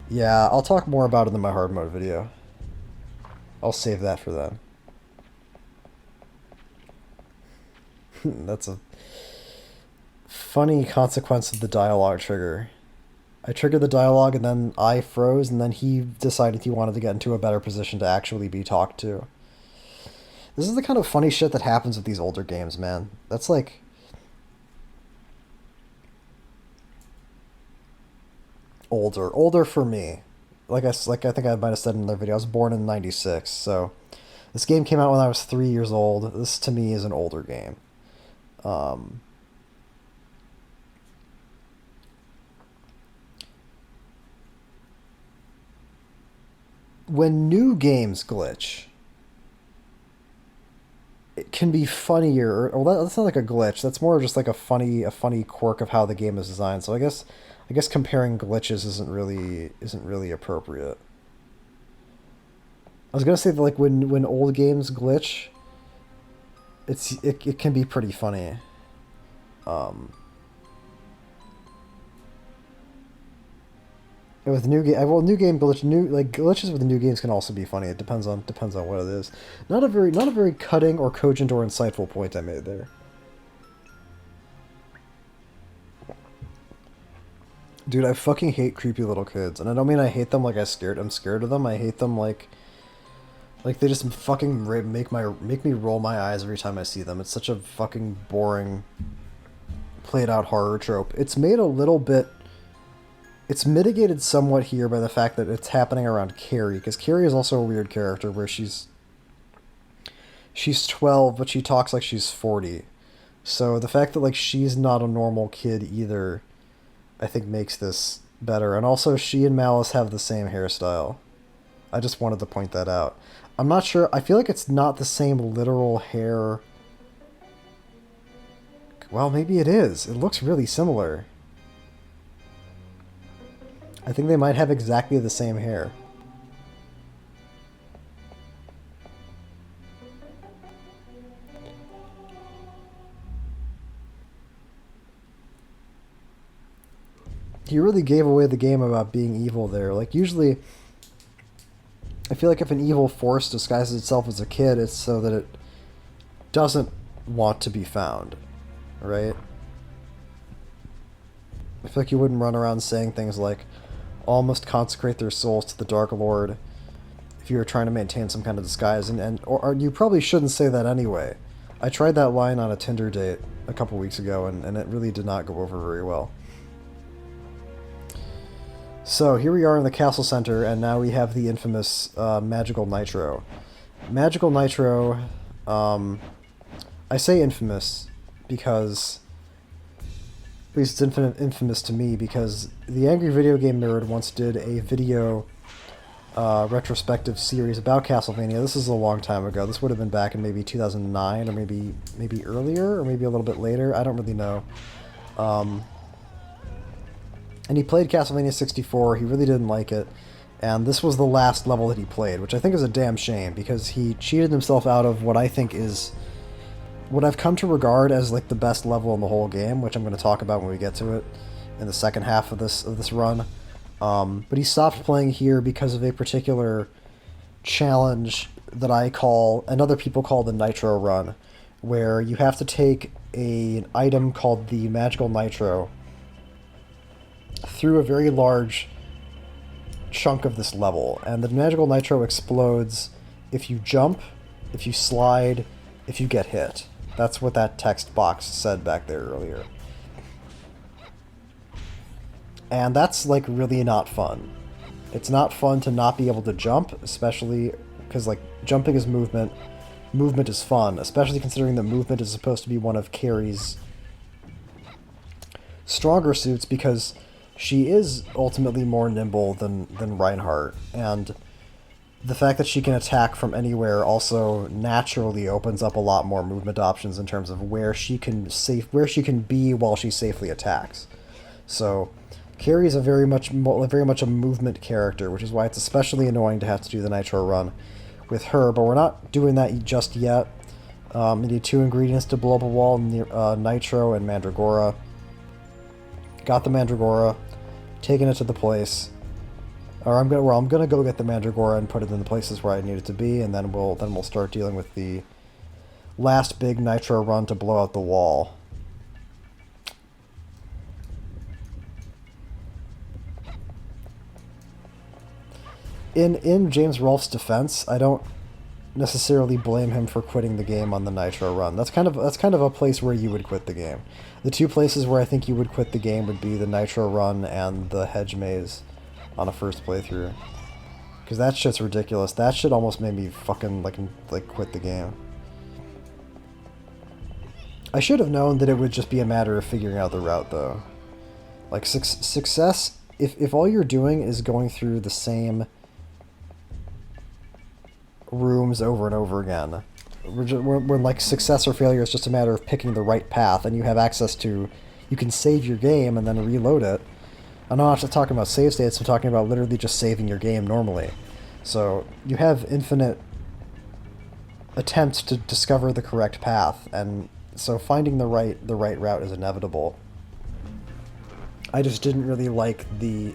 Yeah, I'll talk more about it in my hard mode video. I'll save that for then. That's a funny consequence of the dialogue trigger. I triggered the dialogue and then I froze and then he decided he wanted to get into a better position to actually be talked to. This is the kind of funny shit that happens with these older games, man. That's like... Older for me. Like I think I might have said in another video, I was born in '96, so this game came out when I was 3 years old. This to me is an older game. When new games glitch, it can be funnier. Well, that's not like a glitch. That's more just like a funny quirk of how the game is designed. So I guess comparing glitches isn't really appropriate. I was gonna say that like when old games glitch, it can be pretty funny. With new game, well, new game glitch, glitches with new games can also be funny. It depends on what it is. Not a very cutting or cogent or insightful point I made there. Dude, I fucking hate creepy little kids, and I don't mean I hate them like I'm scared of them. I hate them like they just fucking make me roll my eyes every time I see them. It's such a fucking boring, played out horror trope. It's made a little bit. It's mitigated somewhat here by the fact that it's happening around Carrie, because Carrie is also a weird character where she's 12, but she talks like she's 40. So the fact that like she's not a normal kid either, I think makes this better. And also she and Malice have the same hairstyle. I just wanted to point that out. I'm not sure. I feel like it's not the same literal hair. Well, maybe it is. It looks really similar. I think they might have exactly the same hair. He really gave away the game about being evil there. Like, usually, I feel like if an evil force disguises itself as a kid, it's so that it doesn't want to be found, right? I feel like you wouldn't run around saying things like, all must consecrate their souls to the Dark Lord if you were trying to maintain some kind of disguise, or you probably shouldn't say that anyway. I tried that line on a Tinder date a couple weeks ago, and it really did not go over very well. So here we are in the castle center, and now we have the infamous Magical Nitro. Magical Nitro, I say infamous because... At least it's infamous to me, because the Angry Video Game Nerd once did a video retrospective series about Castlevania. This is a long time ago. This would have been back in maybe 2009, or maybe earlier, or maybe a little bit later. I don't really know. And he played Castlevania 64. He really didn't like it. And this was the last level that he played, which I think is a damn shame, because he cheated himself out of what I think is... what I've come to regard as like the best level in the whole game, which I'm going to talk about when we get to it in the second half of this run. But he stopped playing here because of a particular challenge that I call, and other people call, the Nitro Run, where you have to take an item called the Magical Nitro through a very large chunk of this level, and the Magical Nitro explodes if you jump, if you slide, if you get hit. That's what that text box said back there earlier. And that's, like, really not fun. It's not fun to not be able to jump, especially because, like, jumping is movement. Movement is fun, especially considering that movement is supposed to be one of Carrie's stronger suits, because she is ultimately more nimble than Reinhardt, and the fact that she can attack from anywhere also naturally opens up a lot more movement options in terms of where she can be while she safely attacks. So Carrie is a very much a movement character, which is why it's especially annoying to have to do the Nitro Run with her. But we're not doing that just yet. You need 2 ingredients to blow up a wall: Nitro and Mandragora. Got the Mandragora, taking it to the place. Or I'm gonna go get the Mandragora and put it in the places where I need it to be, and then we'll start dealing with the last big Nitro run to blow out the wall. In James Rolfe's defense, I don't necessarily blame him for quitting the game on the Nitro run. That's kind of a place where you would quit the game. The two places where I think you would quit the game would be the Nitro run and the Hedge Maze on a first playthrough. Because that shit's ridiculous. That shit almost made me fucking like quit the game. I should have known that it would just be a matter of figuring out the route, though. Like, success, if all you're doing is going through the same rooms over and over again, when like success or failure is just a matter of picking the right path, and you have access to, you can save your game and then reload it. I'm not just talking about save states, I'm talking about literally just saving your game normally. So you have infinite attempts to discover the correct path, and so finding the right route is inevitable. I just didn't really like the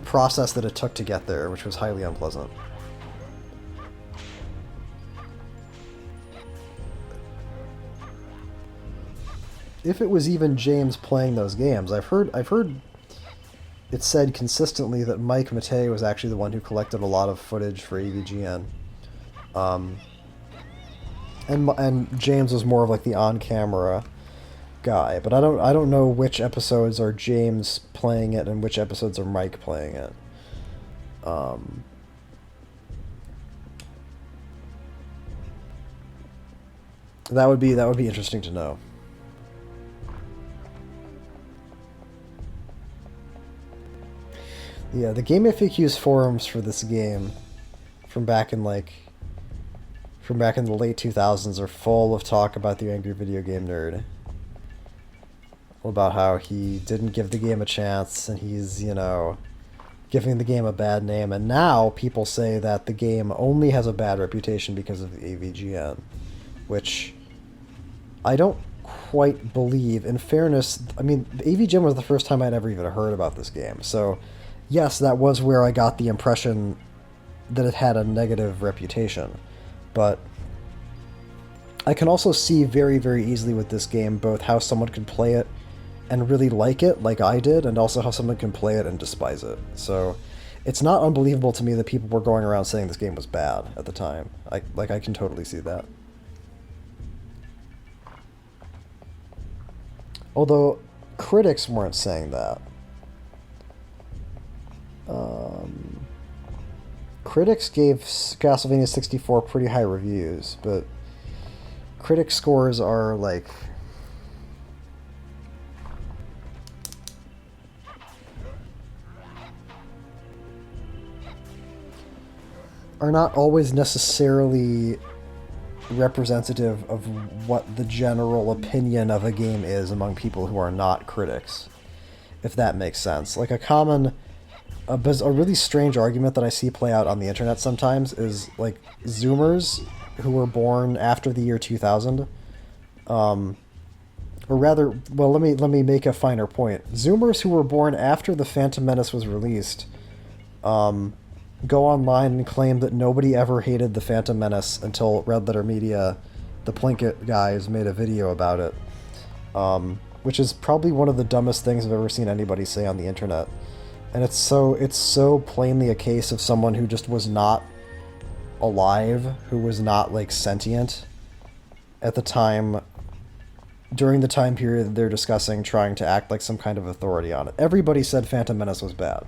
process that it took to get there, which was highly unpleasant. If it was even James playing those games, I've heard it said consistently that Mike Matei was actually the one who collected a lot of footage for AVGN. And James was more of like the on-camera guy, but I don't know which episodes are James playing it and which episodes are Mike playing it. That would be interesting to know. Yeah, the Game FAQs forums for this game from back in the late 2000s are full of talk about the angry video game nerd. About how he didn't give the game a chance and he's, giving the game a bad name. And now people say that the game only has a bad reputation because of the AVGN, which I don't quite believe. In fairness, I mean, the AVGN was the first time I'd ever even heard about this game. So, yes, that was where I got the impression that it had a negative reputation. But I can also see very, very easily with this game both how someone could play it and really like it, like I did, and also how someone can play it and despise it. So it's not unbelievable to me that people were going around saying this game was bad at the time. I can totally see that. Although critics weren't saying that. Critics gave Castlevania 64 pretty high reviews, but critic scores are like... are not always necessarily representative of what the general opinion of a game is among people who are not critics, if that makes sense. Like a really strange argument that I see play out on the internet sometimes is like Zoomers who were born after the year 2000, or rather, well, let me make a finer point. Zoomers who were born after the Phantom Menace was released, go online and claim that nobody ever hated the Phantom Menace until Red Letter Media, the Plinkett guys, made a video about it, which is probably one of the dumbest things I've ever seen anybody say on the internet. And it's so plainly a case of someone who just was not alive, who was not like sentient at the time, during the time period that they're discussing, trying to act like some kind of authority on it. Everybody said Phantom Menace was bad.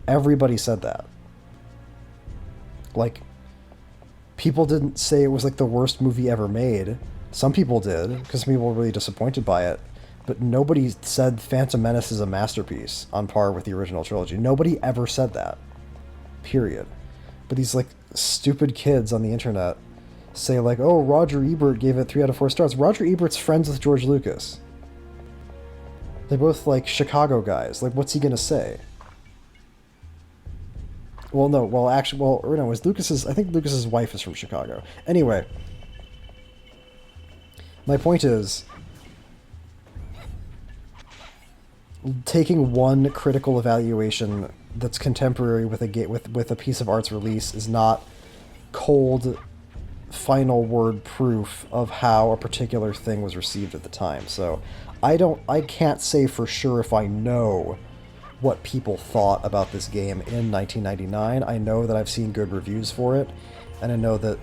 Everybody said that. Like, people didn't say it was like the worst movie ever made. Some people did, because people were really disappointed by it. But nobody said Phantom Menace is a masterpiece on par with the original trilogy. Nobody ever said that. Period. But these, like, stupid kids on the internet say, like, oh, Roger Ebert gave it 3 out of 4 stars. Roger Ebert's friends with George Lucas. They're both, like, Chicago guys. Like, what's he gonna say? Well, no, well, actually, well, or no, it was I think Lucas's wife is from Chicago. Anyway, my point is, taking one critical evaluation that's contemporary with with a piece of art's release is not cold final word proof of how a particular thing was received at the time. So I can't say for sure if I know what people thought about this game in 1999. I know that I've seen good reviews for it, and I know that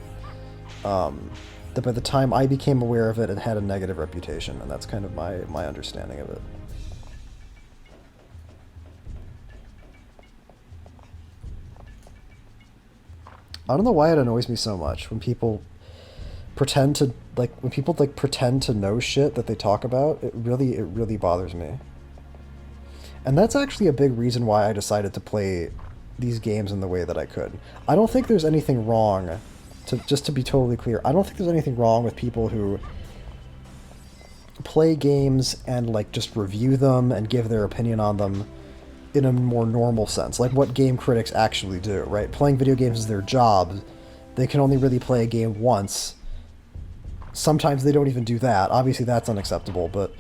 that by the time I became aware of it, it had a negative reputation, and that's kind of my understanding of it. I don't know why it annoys me so much when people pretend to pretend to know shit that they talk about. It really bothers me. And that's actually a big reason why I decided to play these games in the way that I could. I don't think there's anything wrong, just to be totally clear, I don't think there's anything wrong with people who play games and like just review them and give their opinion on them in a more normal sense, like what game critics actually do, right? Playing video games is their job. They can only really play a game once. Sometimes they don't even do that. Obviously that's unacceptable, but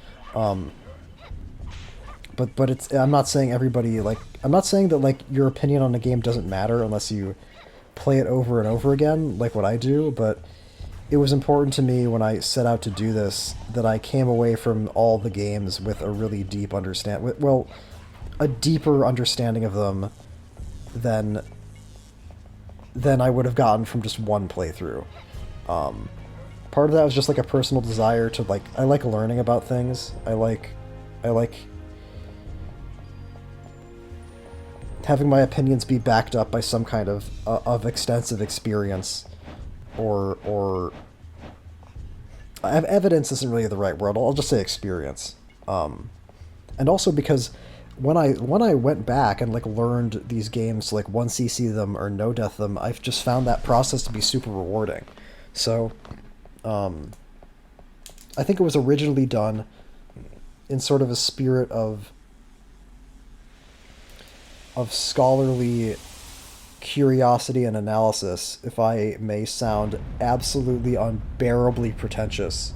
it's, I'm not saying everybody, like, I'm not saying that, like, your opinion on a game doesn't matter unless you play it over and over again, like what I do, but it was important to me when I set out to do this that I came away from all the games with a really deep a deeper understanding of them than I would have gotten from just one playthrough. Part of that was just, like, a personal desire to, like, I like learning about things. I like having my opinions be backed up by some kind of extensive experience, or evidence isn't really the right word. I'll just say experience. And also because when I went back and like learned these games to like 1cc them or no death them, I've just found that process to be super rewarding. So, I think it was originally done in sort of a spirit of scholarly curiosity and analysis, if I may sound absolutely unbearably pretentious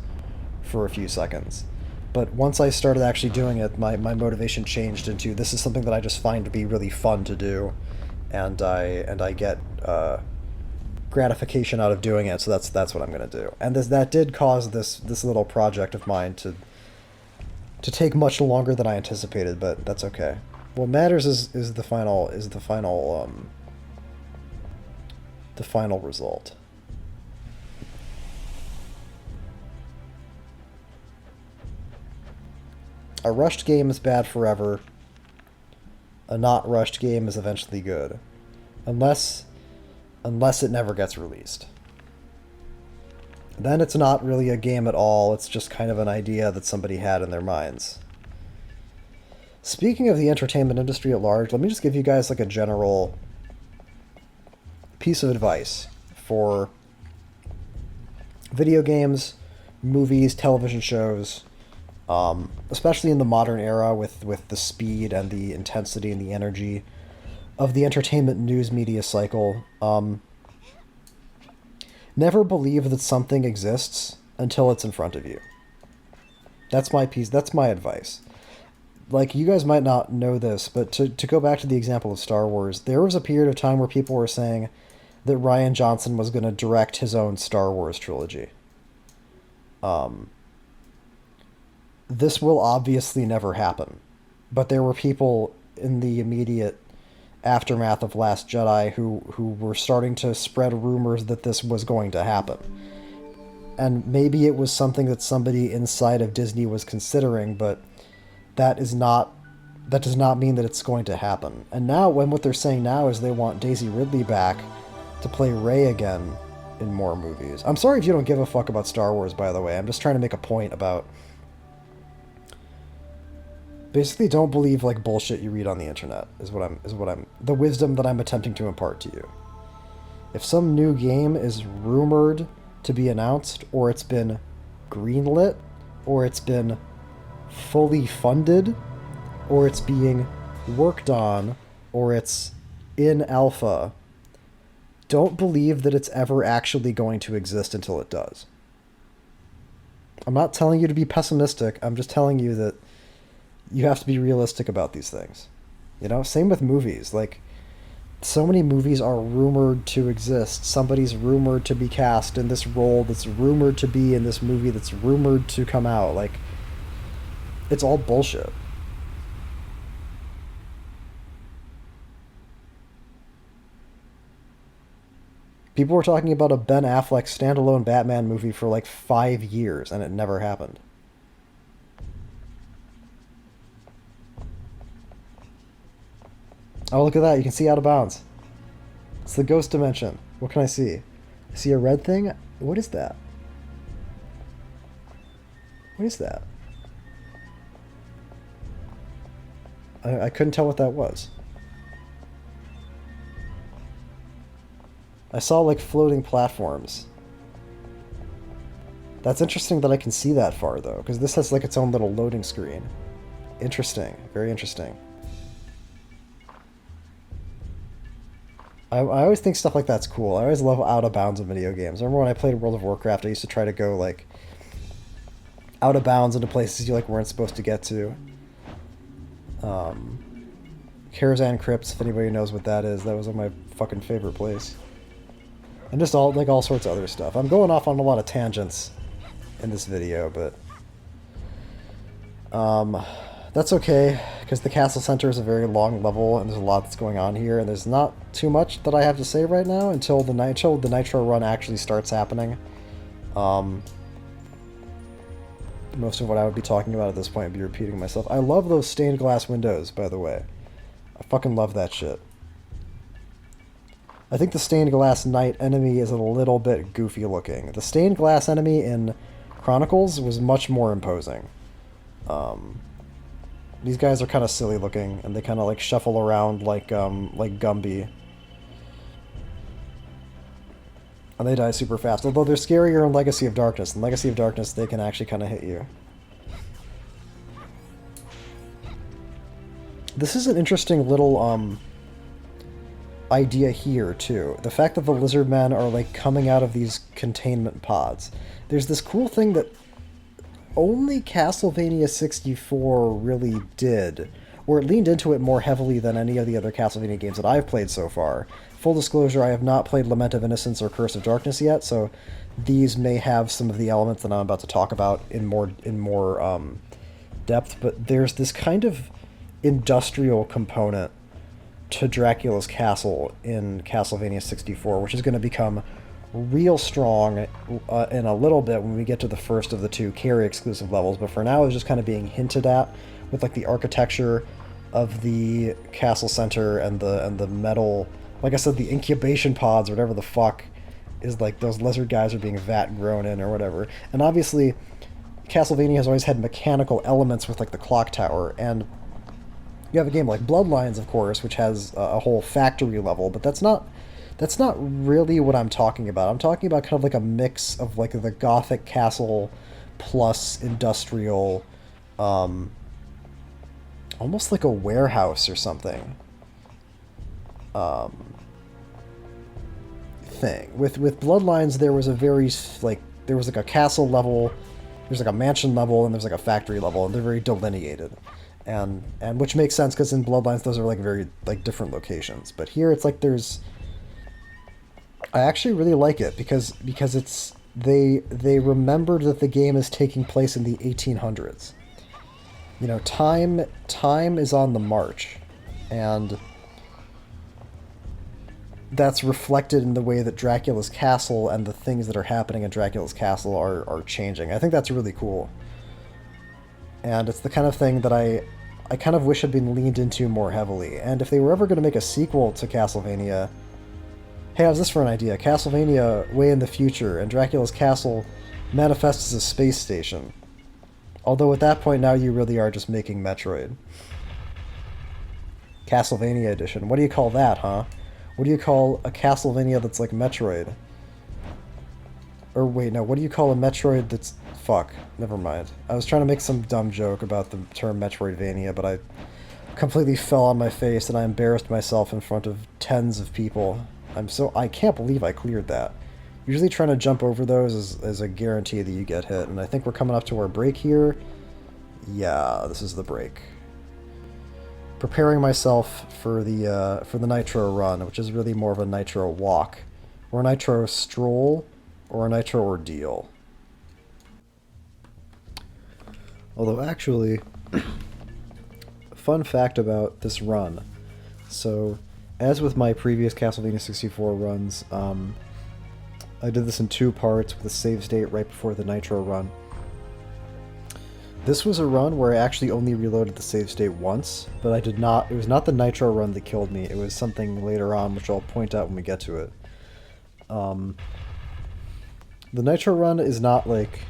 for a few seconds. But once I started actually doing it, my motivation changed into, this is something that I just find to be really fun to do, and I get gratification out of doing it, so that's what I'm going to do. And that did cause this little project of mine to take much longer than I anticipated, but that's okay. What matters is the final result. A rushed game is bad forever. A not rushed game is eventually good, unless it never gets released. Then it's not really a game at all. It's just kind of an idea that somebody had in their minds. Speaking of the entertainment industry at large, let me just give you guys like a general piece of advice for video games, movies, television shows, especially in the modern era with the speed and the intensity and the energy of the entertainment news media cycle. Never believe that something exists until it's in front of you. That's my piece. That's my advice. Like, you guys might not know this, but to go back to the example of Star Wars, there was a period of time where people were saying that Rian Johnson was going to direct his own Star Wars trilogy. This will obviously never happen, but there were people in the immediate aftermath of Last Jedi who were starting to spread rumors that this was going to happen. And maybe it was something that somebody inside of Disney was considering, but that does not mean that it's going to happen. And now, what they're saying now is they want Daisy Ridley back to play Rey again in more movies. I'm sorry if you don't give a fuck about Star Wars, by the way. I'm just trying to make a point about... Basically, don't believe like bullshit you read on the internet, is what I'm the wisdom that I'm attempting to impart to you. If some new game is rumored to be announced, or it's been greenlit, or it's been fully funded, or it's being worked on, or it's in alpha, don't believe that it's ever actually going to exist until it does. I'm not telling you to be pessimistic. I'm just telling you that You have to be realistic about these things. You know, same with movies. Like, so many movies are rumored to exist. Somebody's rumored to be cast in this role that's rumored to be in this movie that's rumored to come out. Like, it's all bullshit. People were talking about a Ben Affleck standalone Batman movie for like 5 years, and it never happened. Oh, look at that. You can see Out of Bounds. It's the ghost dimension. What can I see? I see a red thing? What is that? What is that? I couldn't tell what that was. I saw like floating platforms. That's interesting that I can see that far though, because this has like its own little loading screen. Interesting. Very interesting. I always think stuff like that's cool. I always love out of bounds in video games. I remember when I played World of Warcraft, I used to try to go like out of bounds into places you like weren't supposed to get to. Karazhan Crypts, if anybody knows what that is, that was like my fucking favorite place. And just all sorts of other stuff. I'm going off on a lot of tangents in this video, but that's okay, because the Castle Center is a very long level, and there's a lot that's going on here, and there's not too much that I have to say right now until the Nitro run actually starts happening. Most of what I would be talking about at this point would be repeating myself. I love those stained glass windows, by the way. I fucking love that shit. I think the stained glass knight enemy is a little bit goofy looking. The stained glass enemy in Chronicles was much more imposing. These guys are kind of silly looking, and they kind of like shuffle around like Gumby. And they die super fast. Although they're scarier in Legacy of Darkness. In Legacy of Darkness, they can actually kind of hit you. This is an interesting little idea here, too. The fact that the lizard men are like coming out of these containment pods. There's this cool thing that only Castlevania 64 really did, or it leaned into it more heavily than any of the other Castlevania games that I've played so far. Full disclosure, I have not played Lament of Innocence or Curse of Darkness yet, so these may have some of the elements that I'm about to talk about in more depth, but there's this kind of industrial component to Dracula's castle in Castlevania 64, which is going to become real strong in a little bit when we get to the first of the two Carrie exclusive levels, but for now it's just kind of being hinted at with like the architecture of the castle center and the metal, like I said, the incubation pods or whatever the fuck is like those lizard guys are being vat grown in or whatever. And obviously Castlevania has always had mechanical elements with like the clock tower, and you have a game like Bloodlines, of course, which has a whole factory level, but that's not really what I'm talking about. I'm talking about kind of like a mix of like the Gothic castle plus industrial, almost like a warehouse or something. Thing. With Bloodlines, there was a very there was like a castle level, there's like a mansion level, and there's like a factory level, and they're very delineated. And which makes sense because in Bloodlines those are like very like different locations. But here it's like I actually really like it because it's they remembered that the game is taking place in the 1800s. You know, time is on the march, and that's reflected in the way that Dracula's castle and the things that are happening in Dracula's castle are changing. I think that's really cool. And it's the kind of thing that I kind of wish had been leaned into more heavily. And if they were ever going to make a sequel to Castlevania, hey, how's this for an idea? Castlevania way in the future, and Dracula's castle manifests as a space station. Although at that point now you really are just making Metroid. Castlevania edition. What do you call that, huh? What do you call a Castlevania that's like Metroid? Or wait, no, what do you call a Metroid that's... Fuck, never mind. I was trying to make some dumb joke about the term Metroidvania, but I completely fell on my face and I embarrassed myself in front of tens of people. I can't believe I cleared that. Usually trying to jump over those is a guarantee that you get hit, and I think we're coming up to our break here. Yeah, this is the break. preparing myself for the nitro run, which is really more of a nitro walk, or a nitro stroll, or a nitro ordeal. Although actually, fun fact about this run. So, as with my previous Castlevania 64 runs, I did this in 2 parts with a save state right before the nitro run. This was a run where I actually only reloaded the save state once, but I did not. It was not the nitro run that killed me. It was something later on, which I'll point out when we get to it. The nitro run is not like...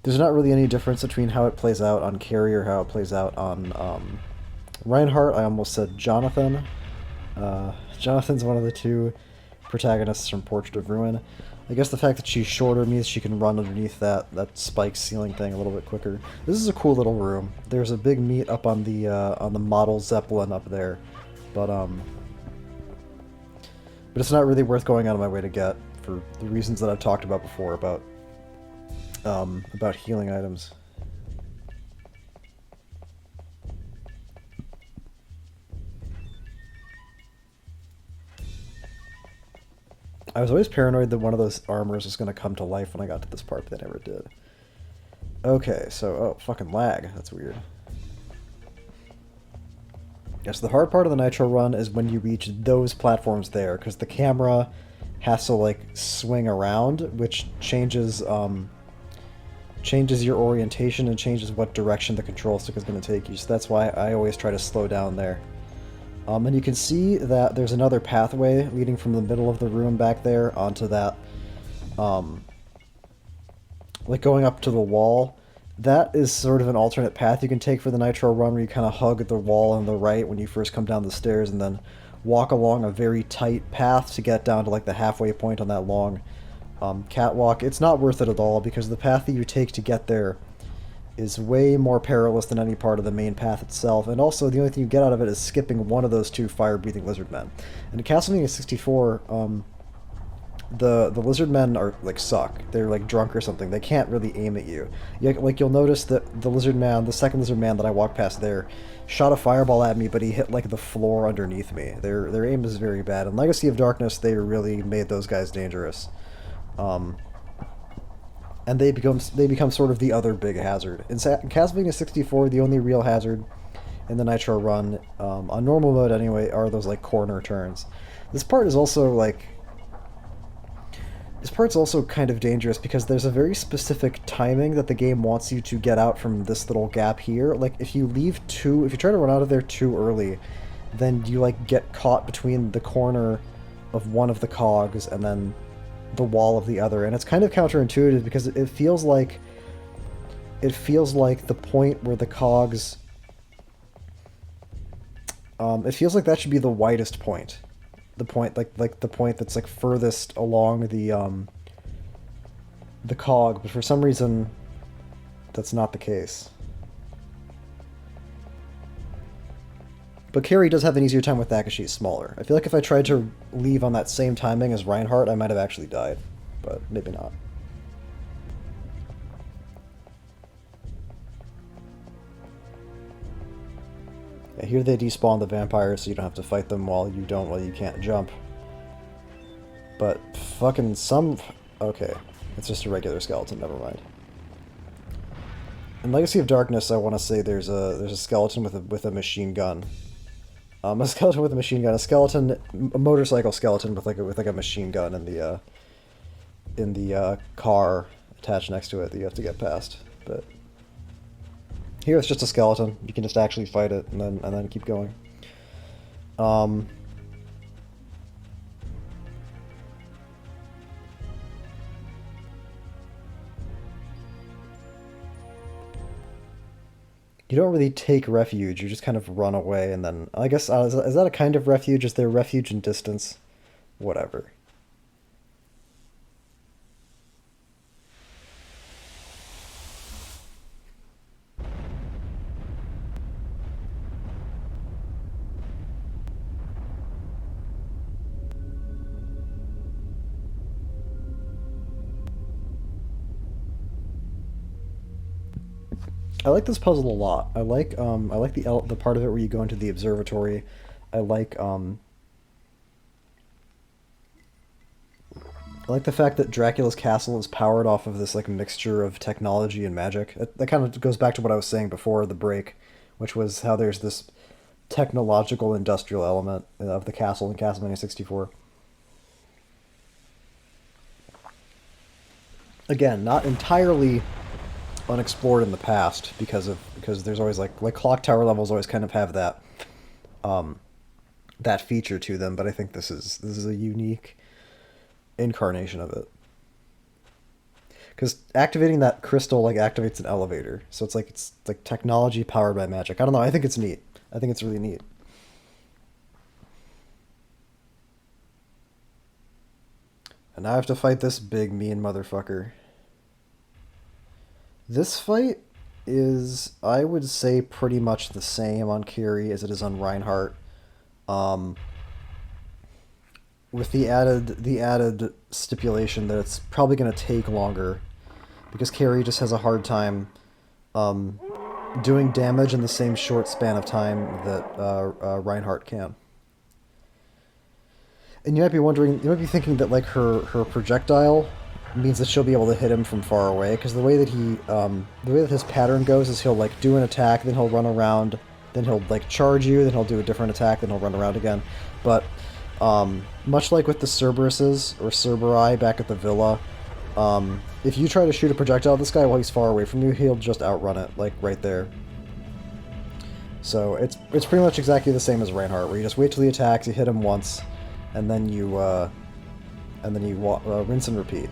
There's not really any difference between how it plays out on Carrie or how it plays out on Reinhardt. I almost said Jonathan. Jonathan's one of the 2 protagonists from Portrait of Ruin. I guess the fact that she's shorter means she can run underneath that spike ceiling thing a little bit quicker. This is a cool little room. There's a big meat up on the model Zeppelin up there, but it's not really worth going out of my way to get for the reasons that I've talked about before about healing items. I was always paranoid that one of those armors was going to come to life when I got to this part, but they never did. Okay, so... Oh, fucking lag. That's weird. Yes, the hard part of the Nitro run is when you reach those platforms there, because the camera has to, like, swing around, which changes your orientation and changes what direction the control stick is going to take you, so that's why I always try to slow down there. And you can see that there's another pathway leading from the middle of the room back there onto that, like going up to the wall. That is sort of an alternate path you can take for the Nitro run, where you kind of hug the wall on the right when you first come down the stairs, and then walk along a very tight path to get down to like the halfway point on that long catwalk. It's not worth it at all, because the path that you take to get there is way more perilous than any part of the main path itself, and also the only thing you get out of it is skipping one of those 2 fire-breathing lizard men. And in Castlevania 64, the lizard men are like suck. They're like drunk or something. They can't really aim at you. Like you'll notice that the lizard man, the second lizard man that I walked past there, shot a fireball at me, but he hit like the floor underneath me. Their aim is very bad. In Legacy of Darkness, they really made those guys dangerous. And they become sort of the other big hazard. In Castlevania 64, the only real hazard in the Nitro run, on normal mode anyway, are those like corner turns. This part's also kind of dangerous because there's a very specific timing that the game wants you to get out from this little gap here. Like if you try to run out of there too early, then you like get caught between the corner of one of the cogs and then the wall of the other, and it's kind of counterintuitive because it feels like the point where the cogs it feels like that should be the widest point, the point like the point that's like furthest along the cog, but for some reason that's not the case. But Carrie does have an easier time with that because she's smaller. I feel like if I tried to leave on that same timing as Reinhardt, I might have actually died. But maybe not. Yeah, here they despawn the vampires so you don't have to fight them while you can't jump. But fucking some... Okay, it's just a regular skeleton, never mind. In Legacy of Darkness, I want to say there's a skeleton with a machine gun. A skeleton with a machine gun, a motorcycle skeleton with like a machine gun in the car attached next to it that you have to get past. But here it's just a skeleton. You can just actually fight it and then keep going. You don't really take refuge, you just kind of run away, and then... I guess, is that a kind of refuge? Is there refuge in distance? Whatever. I like this puzzle a lot. I like the part of it where you go into the observatory. I like I like the fact that Dracula's castle is powered off of this like mixture of technology and magic. That kind of goes back to what I was saying before the break, which was how there's this technological industrial element of the castle in Castlevania 64. Again, not entirely unexplored in the past because there's always like clock tower levels always kind of have um that feature to them, but I think this is a unique incarnation of it. Because activating that crystal like activates an elevator, so it's like technology powered by magic. I don't know. I think it's neat. I think it's really neat. And now I have to fight this big mean motherfucker. This fight is, I would say, pretty much the same on Carrie as it is on Reinhardt. Um, with the added stipulation that it's probably going to take longer because Carrie just has a hard time um, doing damage in the same short span of time that Reinhardt can. And you might be wondering, you might be thinking that like her projectile means that she'll be able to hit him from far away because the way that his pattern goes is he'll like do an attack, then he'll run around, then he'll like charge you, then he'll do a different attack, then he'll run around again. But much like with the Cerberuses or Cerberi back at the villa, if you try to shoot a projectile at this guy while he's far away from you, he'll just outrun it, like right there. So it's pretty much exactly the same as Reinhardt, where you just wait till he attacks, you hit him once, and then you rinse and repeat.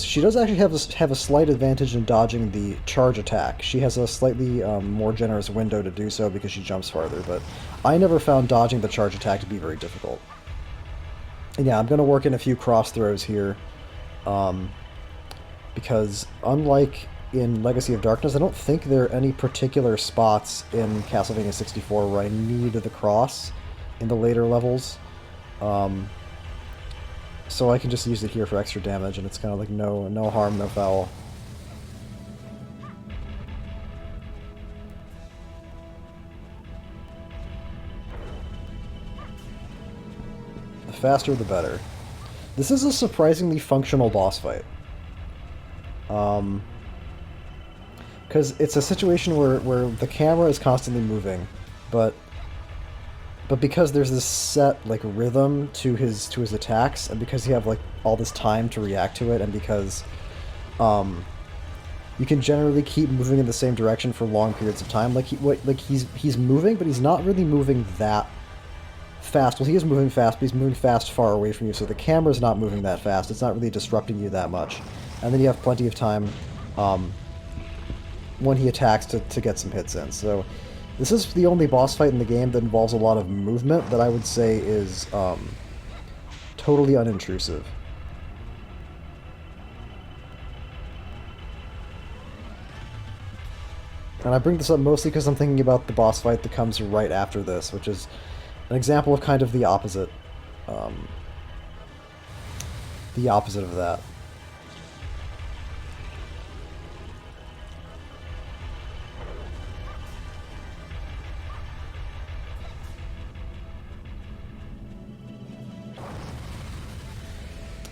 She does actually have a slight advantage in dodging the charge attack. She has a slightly more generous window to do so because she jumps farther, but I never found dodging the charge attack to be very difficult. And yeah, I'm going to work in a few cross throws here, because unlike in Legacy of Darkness, I don't think there are any particular spots in Castlevania 64 where I need the cross in the later levels. So I can just use it here for extra damage, and it's kind of like no harm, no foul. The faster, the better. This is a surprisingly functional boss fight. Because it's a situation where the camera is constantly moving, but because there's this set like rhythm to his attacks, and because you have like all this time to react to it, and because you can generally keep moving in the same direction for long periods of time. Like he's moving, but he's not really moving that fast. Well, he is moving fast, but he's moving fast far away from you, so the camera's not moving that fast. It's not really disrupting you that much. And then you have plenty of time when he attacks to get some hits in. So this is the only boss fight in the game that involves a lot of movement that I would say is totally unintrusive. And I bring this up mostly because I'm thinking about the boss fight that comes right after this, which is an example of kind of the opposite of that.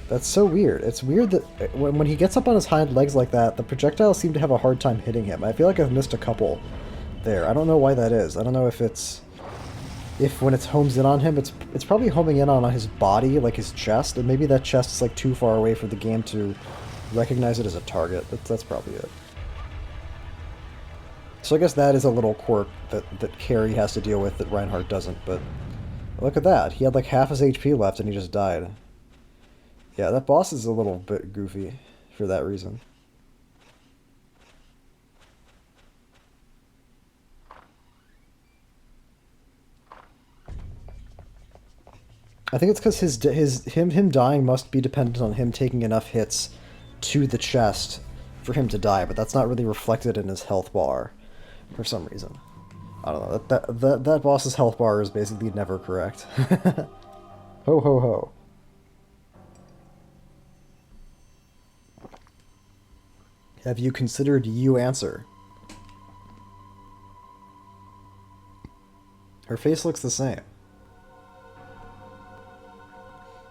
That's so weird. It's weird that when he gets up on his hind legs like that, the projectiles seem to have a hard time hitting him. I feel like I've missed a couple there. I don't know why that is. I don't know if when it's homes in on him, it's probably homing in on his body, like his chest, and maybe that chest is like too far away for the game to recognize it as a target. That's probably it. So I guess that is a little quirk that Carrie has to deal with that Reinhardt doesn't, but look at that. He had like half his HP left and he just died. Yeah, that boss is a little bit goofy for that reason. I think it's because him dying must be dependent on him taking enough hits to the chest for him to die, but that's not really reflected in his health bar for some reason. I don't know. That boss's health bar is basically never correct. Ho ho ho. Have you considered you answer? Her face looks the same.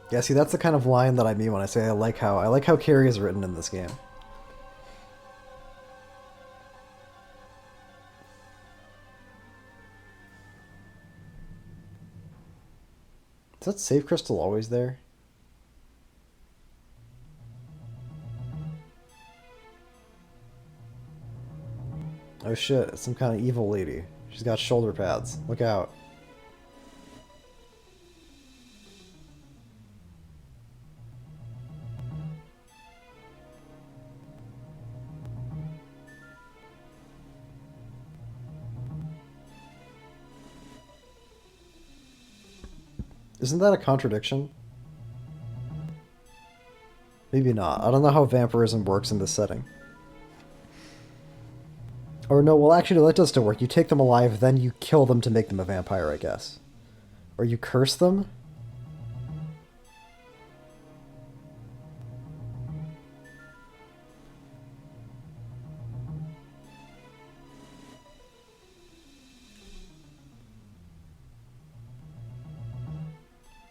Yeah, see, that's the kind of line that I mean when I say I like how Carrie is written in this game. Is that save crystal always there? Oh shit, it's some kind of evil lady. She's got shoulder pads. Look out. Isn't that a contradiction? Maybe not. I don't know how vampirism works in this setting. Or no, well actually no, that does still work. You take them alive, then you kill them to make them a vampire, I guess. Or you curse them?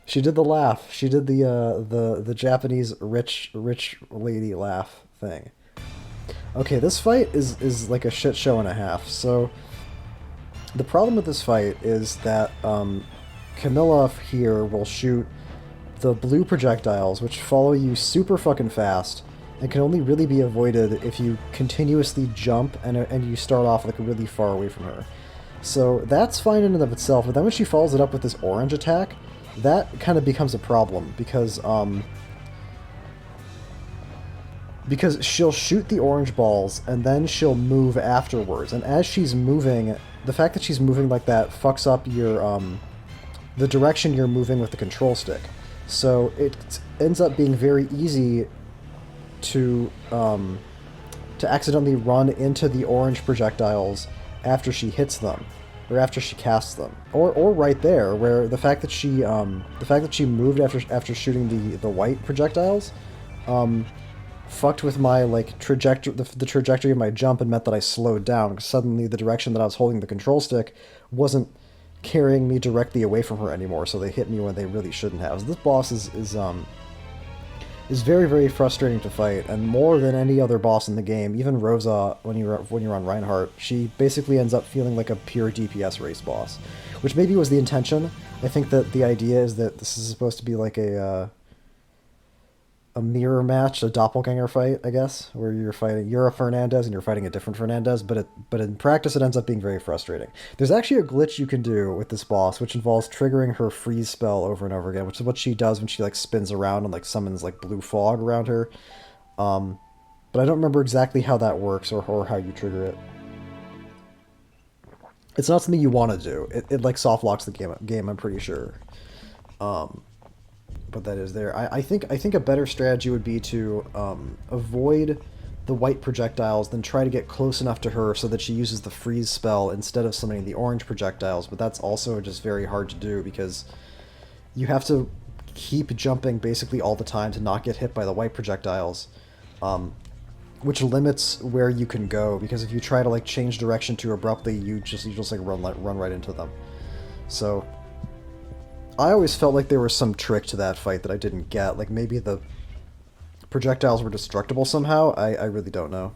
She did the laugh. She did the Japanese rich lady laugh thing. Okay, this fight is like a shit show and a half. So the problem with this fight is that Camilla here will shoot the blue projectiles, which follow you super fucking fast, and can only really be avoided if you continuously jump and you start off like really far away from her. So that's fine in and of itself, but then when she follows it up with this orange attack, that kind of becomes a problem because she'll shoot the orange balls and then she'll move afterwards, and as she's moving, the fact that she's moving like that fucks up your the direction you're moving with the control stick. So it ends up being very easy to accidentally run into the orange projectiles after she hits them, or after she casts them, or right there, where the fact that she moved after shooting the white projectiles, fucked with my like trajectory, the trajectory of my jump, and meant that I slowed down because suddenly the direction that I was holding the control stick wasn't carrying me directly away from her anymore. So they hit me when they really shouldn't have. So this boss is very, very frustrating to fight, and more than any other boss in the game, even Rosa, when you're on Reinhardt, she basically ends up feeling like a pure DPS race boss, which maybe was the intention. I think that the idea is that this is supposed to be like a mirror match, a doppelganger fight, I guess, where you're a Fernandez and you're fighting a different Fernandez, but in practice it ends up being very frustrating. There's actually a glitch you can do with this boss, which involves triggering her freeze spell over and over again, which is what she does when she like spins around and like summons like blue fog around her. But I don't remember exactly how that works or how you trigger it. It's not something you want to do. It like soft locks the game, I'm pretty sure. But that is there. I think a better strategy would be to avoid the white projectiles, then try to get close enough to her so that she uses the freeze spell instead of summoning the orange projectiles. But that's also just very hard to do because you have to keep jumping basically all the time to not get hit by the white projectiles, which limits where you can go. Because if you try to like change direction too abruptly, you just like run right into them. So I always felt like there was some trick to that fight that I didn't get. Like maybe the projectiles were destructible somehow. I really don't know.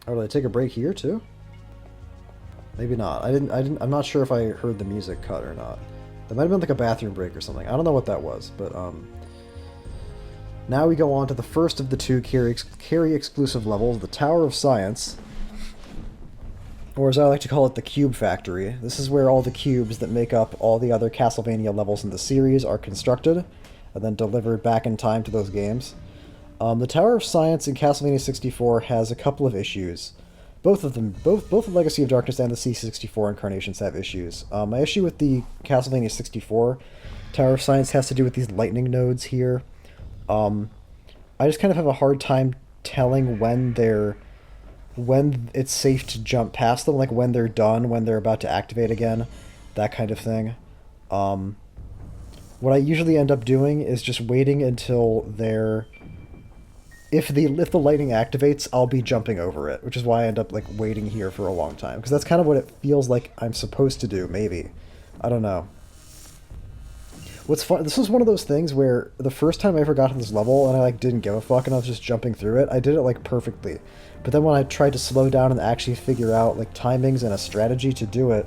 Oh, did I take a break here too? Maybe not. I'm not sure if I heard the music cut or not. That might have been like a bathroom break or something. I don't know what that was, but now we go on to the first of the two Carrie exclusive levels, the Tower of Science. Or as I like to call it, the Cube Factory. This is where all the cubes that make up all the other Castlevania levels in the series are constructed, and then delivered back in time to those games. The Tower of Science in Castlevania 64 has a couple of issues. Both of them, both the Legacy of Darkness and the C64 incarnations have issues. My issue with the Castlevania 64 Tower of Science has to do with these lightning nodes here. I just kind of have a hard time telling when it's safe to jump past them, like when they're done, when they're about to activate again, that kind of thing. What I usually end up doing is just waiting until they're if the lightning activates, I'll be jumping over it, which is why I end up like waiting here for a long time because that's kind of what it feels like I'm supposed to do. Maybe, I don't know. What's fun? This was one of those things where the first time I ever got to this level and I like didn't give a fuck and I was just jumping through it. I did it like perfectly, but then when I tried to slow down and actually figure out like timings and a strategy to do it,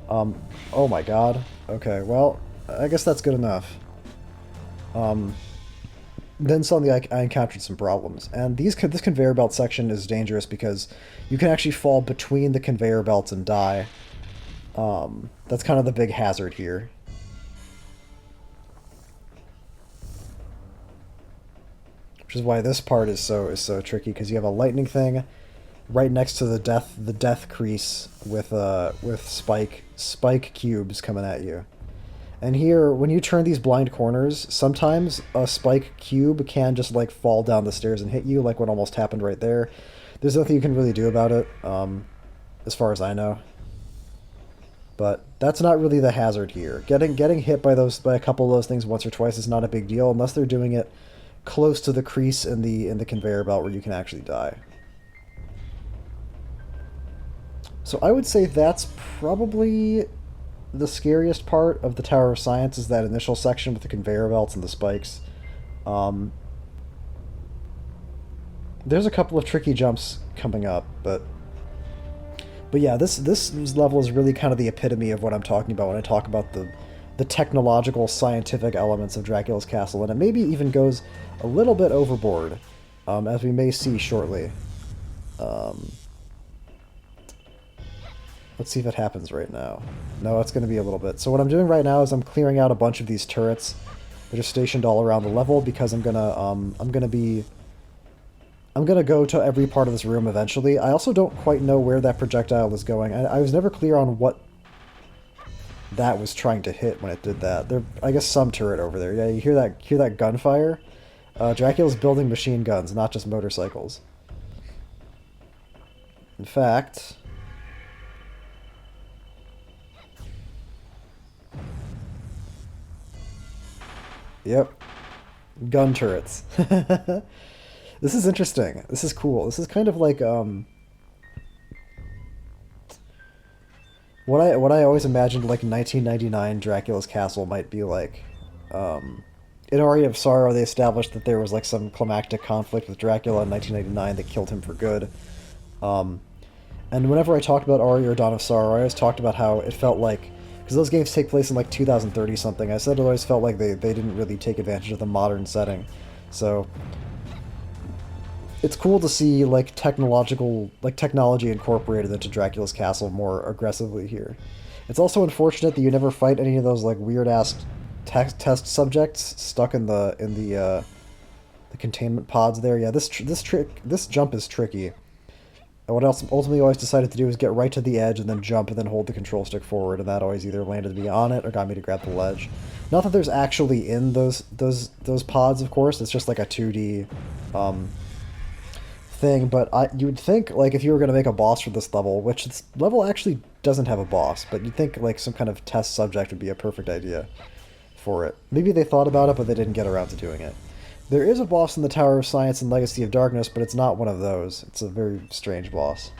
oh my god. Okay, well, I guess that's good enough. Then suddenly I encountered some problems, and this conveyor belt section is dangerous because you can actually fall between the conveyor belts and die. That's kind of the big hazard here. Which is why this part is so tricky because you have a lightning thing right next to the death crease with spike cubes coming at you. And here, when you turn these blind corners, sometimes a spike cube can just like fall down the stairs and hit you, like what almost happened right there. There's nothing you can really do about it, as far as I know. But that's not really the hazard here. Getting hit by a couple of those things once or twice is not a big deal unless they're doing it close to the crease in the conveyor belt where you can actually die. So I would say that's probably the scariest part of the Tower of Science is that initial section with the conveyor belts and the spikes. There's a couple of tricky jumps coming up, but yeah, this level is really kind of the epitome of what I'm talking about when I talk about the technological, scientific elements of Dracula's Castle, and it maybe even goes a little bit overboard, as we may see shortly. Let's see if it happens right now. No, it's going to be a little bit. So what I'm doing right now is I'm clearing out a bunch of these turrets that are stationed all around the level because I'm gonna go to every part of this room eventually. I also don't quite know where that projectile is going. I was never clear on what that was trying to hit when it did that. I guess some turret over there. Yeah, you hear that gunfire? Dracula's building machine guns, not just motorcycles. In fact, yep. Gun turrets. This is interesting. This is cool. This is kind of like what I always imagined like 1999 Dracula's Castle might be like. In Aria of Sorrow, they established that there was like some climactic conflict with Dracula in 1999 that killed him for good. And whenever I talked about Aria or Dawn of Sorrow, I always talked about how it felt like, because those games take place in like 2030 something, I said it always felt like they didn't really take advantage of the modern setting. So it's cool to see like technology incorporated into Dracula's Castle more aggressively here. It's also unfortunate that you never fight any of those like weird ass test subjects stuck in the containment pods there. Yeah, this jump is tricky. And what else ultimately always decided to do is get right to the edge and then jump and then hold the control stick forward, and that always either landed me on it or got me to grab the ledge. Not that there's actually in those pods, of course. It's just like a 2D thing, but you would think like if you were going to make a boss for this level, which this level actually doesn't have a boss, but you'd think like some kind of test subject would be a perfect idea for it. Maybe they thought about it, but they didn't get around to doing it. There is a boss in the Tower of Science and Legacy of Darkness, but it's not one of those. It's a very strange boss.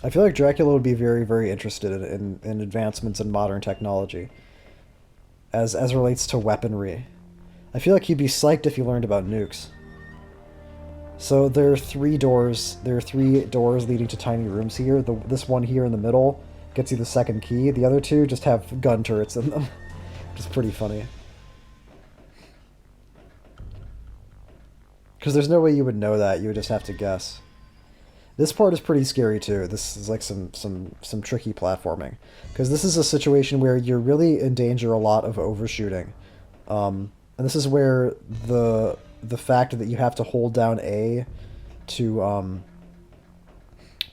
I feel like Dracula would be very, very interested in advancements in modern technology as relates to weaponry. I feel like he'd be psyched if he learned about nukes. So there are three doors. There are three doors leading to tiny rooms here. This one here in the middle gets you the second key. The other two just have gun turrets in them, which is pretty funny. Because there's no way you would know that. You would just have to guess. This part is pretty scary too. This is like some tricky platforming. Because this is a situation where you're really in danger a lot of overshooting. And this is where the fact that you have to hold down A to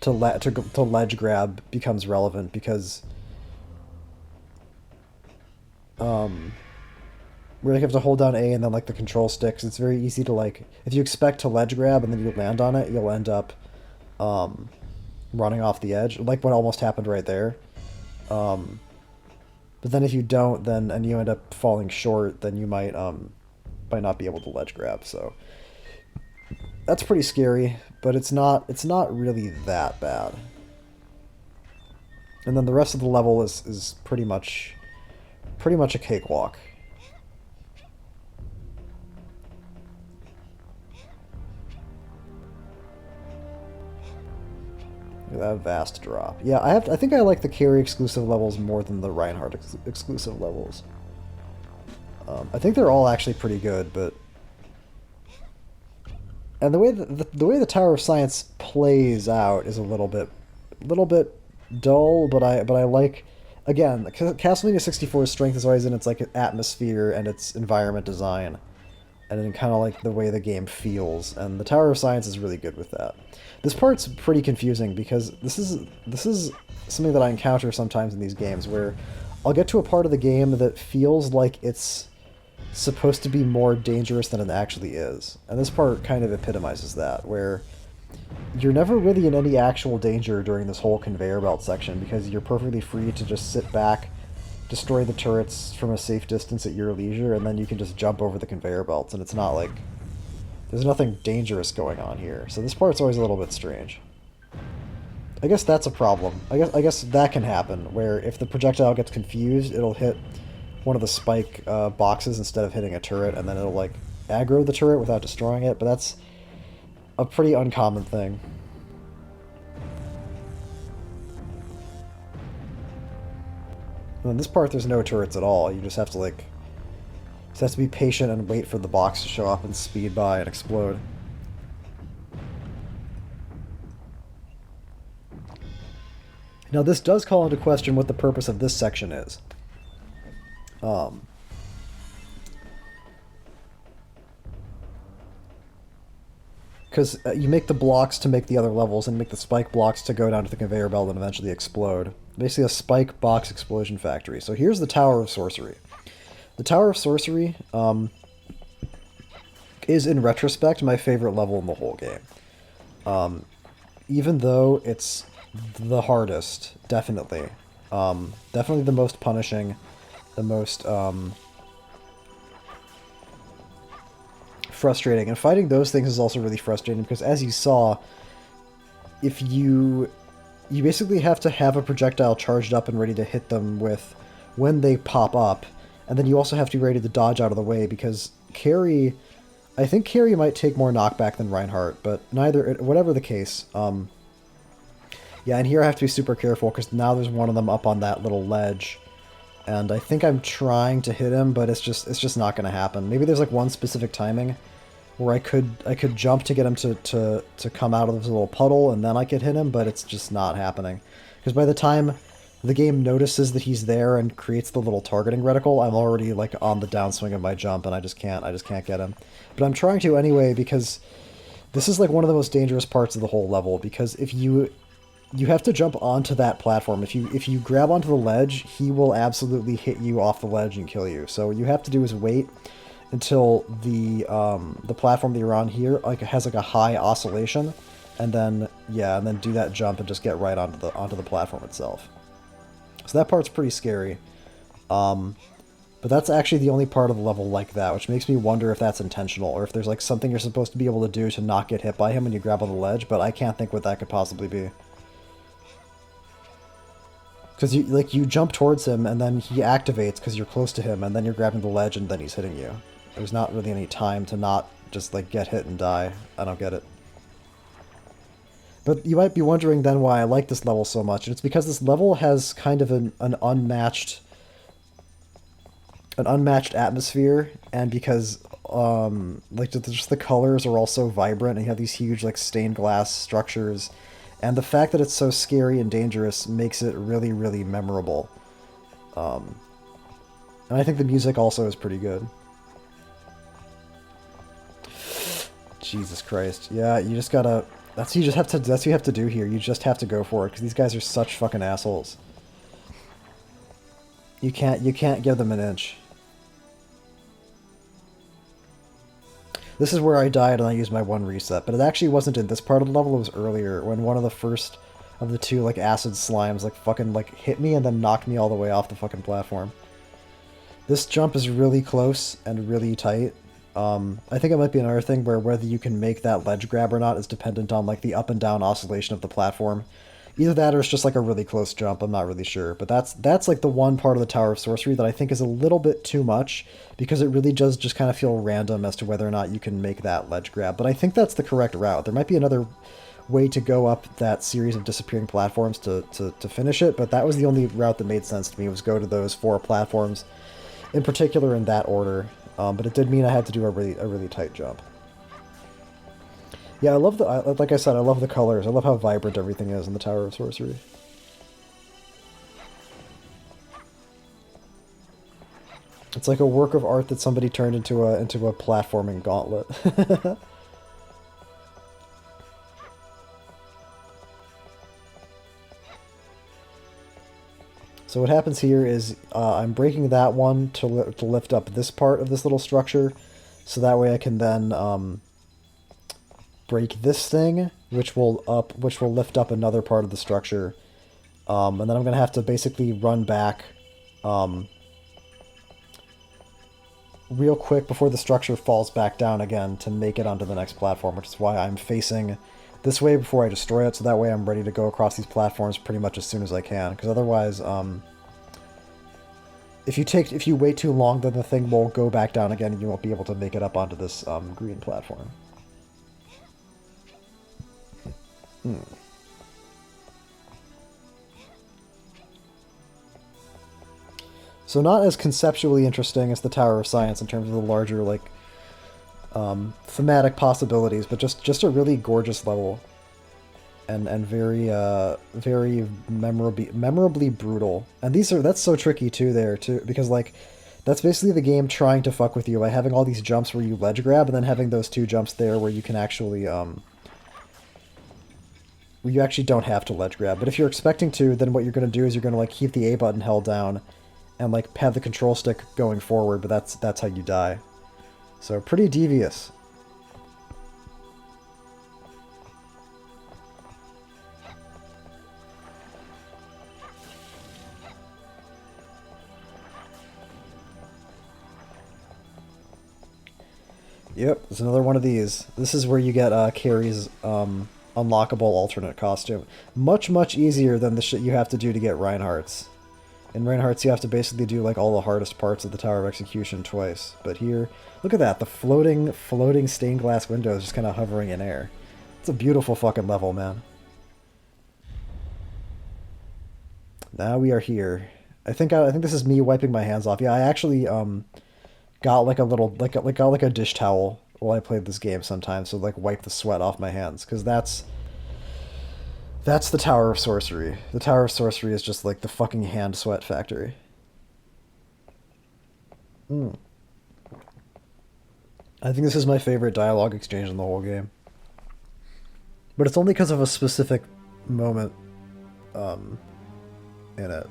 ledge grab becomes relevant, because where you have to hold down A and then like the control sticks, it's very easy to like, if you expect to ledge grab and then you land on it, you'll end up running off the edge, like what almost happened right there. But then if you don't, then and you end up falling short, then you might not be able to ledge grab. So that's pretty scary, but it's not really that bad. And then the rest of the level is pretty much a cakewalk. Look at that vast drop. Yeah, I think I like the Carrie exclusive levels more than the Reinhardt exclusive levels. I think they're all actually pretty good, but and the way the Tower of Science plays out is a little bit dull, but I like, again, Castlevania 64's strength is always in its like atmosphere and its environment design, and in kind of like the way the game feels, and the Tower of Science is really good with that. This part's pretty confusing because this is something that I encounter sometimes in these games where I'll get to a part of the game that feels like it's supposed to be more dangerous than it actually is. And this part kind of epitomizes that, where you're never really in any actual danger during this whole conveyor belt section because you're perfectly free to just sit back, destroy the turrets from a safe distance at your leisure, and then you can just jump over the conveyor belts, and it's not like there's nothing dangerous going on here. So this part's always a little bit strange. I guess that's a problem. I guess that can happen, where if the projectile gets confused, it'll hit one of the spike boxes instead of hitting a turret, and then it'll like aggro the turret without destroying it, but that's a pretty uncommon thing. And in this part, there's no turrets at all. You just have to like, be patient and wait for the box to show up and speed by and explode. Now this does call into question what the purpose of this section is. Because you make the blocks to make the other levels, and make the spike blocks to go down to the conveyor belt and eventually explode. Basically a spike box explosion factory. So here's the Tower of Sorcery. The Tower of Sorcery is, in retrospect, my favorite level in the whole game. Even though it's the hardest, definitely. Definitely the most punishing, the most frustrating. And fighting those things is also really frustrating because, as you saw, if you basically have to have a projectile charged up and ready to hit them with when they pop up, and then you also have to be ready to dodge out of the way because Carrie, I think Carrie might take more knockback than Reinhardt, but whatever the case, yeah, and here I have to be super careful because now there's one of them up on that little ledge, and I think I'm trying to hit him, but it's just not going to happen. Maybe there's like one specific timing where I could jump to get him to come out of this little puddle, and then I could hit him, but it's just not happening. Because by the time the game notices that he's there and creates the little targeting reticle, I'm already like on the downswing of my jump, and I just can't get him. But I'm trying to anyway because this is like one of the most dangerous parts of the whole level, because if you have to jump onto that platform. If you grab onto the ledge, he will absolutely hit you off the ledge and kill you. So you have to do is wait until the platform that you're on here has like a high oscillation, and then do that jump and just get right onto the platform itself. So that part's pretty scary. But that's actually the only part of the level like that, which makes me wonder if that's intentional, or if there's like something you're supposed to be able to do to not get hit by him when you grab on the ledge, but I can't think what that could possibly be. Because you jump towards him, and then he activates because you're close to him, and then you're grabbing the ledge, and then he's hitting you. There's not really any time to not just like get hit and die. I don't get it. But you might be wondering then why I like this level so much, and it's because this level has kind of an unmatched atmosphere, and because like just the colors are all so vibrant, and you have these huge like stained glass structures. And the fact that it's so scary and dangerous makes it really, really memorable. And I think the music also is pretty good. Jesus Christ. Yeah, you just gotta... That's what you have to do here. You just have to go for it, because these guys are such fucking assholes. You can't give them an inch. This is where I died and I used my one reset, but it actually wasn't in this part of the level, it was earlier, when one of the first of the two like acid slimes like fucking like hit me and then knocked me all the way off the fucking platform. This jump is really close and really tight. I think it might be another thing where whether you can make that ledge grab or not is dependent on like the up and down oscillation of the platform. Either that or it's just like a really close jump, I'm not really sure. But that's like the one part of the Tower of Sorcery that I think is a little bit too much, because it really does just kind of feel random as to whether or not you can make that ledge grab. But I think that's the correct route. There might be another way to go up that series of disappearing platforms to finish it, but that was the only route that made sense to me, was go to those 4 platforms, in particular in that order. But it did mean I had to do a really tight jump. Yeah, I love like I said, I love the colors. I love how vibrant everything is in the Tower of Sorcery. It's like a work of art that somebody turned into a platforming gauntlet. So what happens here is I'm breaking that one to lift up this part of this little structure, so that way I can then break this thing, which will lift up another part of the structure, and then I'm gonna have to basically run back real quick before the structure falls back down again to make it onto the next platform, which is why I'm facing this way before I destroy it, so that way I'm ready to go across these platforms pretty much as soon as I can, because otherwise, if you wait too long, then the thing will go back down again and you won't be able to make it up onto this green platform. So not as conceptually interesting as the Tower of Science in terms of the larger, like, thematic possibilities, but just a really gorgeous level, and very very memorably brutal. And that's so tricky too there too, because like that's basically the game trying to fuck with you by having all these jumps where you ledge grab, and then having those 2 jumps there where you can actually where you actually don't have to ledge grab. But if you're expecting to, then what you're going to do is you're going to like keep the A button held down and like have the control stick going forward, but that's how you die. So pretty devious. Yep, it's another one of these. This is where you get Carrie's unlockable alternate costume. Much, much easier than the shit you have to do to get Reinhardt's. In Reinhardt's, you have to basically do like all the hardest parts of the Tower of Execution twice. But here, look at that, the floating stained glass windows just kind of hovering in air. It's a beautiful fucking level, man. Now we are here. I think this is me wiping my hands off. Yeah, I actually got like a little got like a dish towel while I played this game sometimes, so like wipe the sweat off my hands, because that's the Tower of Sorcery. The Tower of Sorcery is just like the fucking hand sweat factory. I think this is my favorite dialogue exchange in the whole game, but it's only because of a specific moment in it.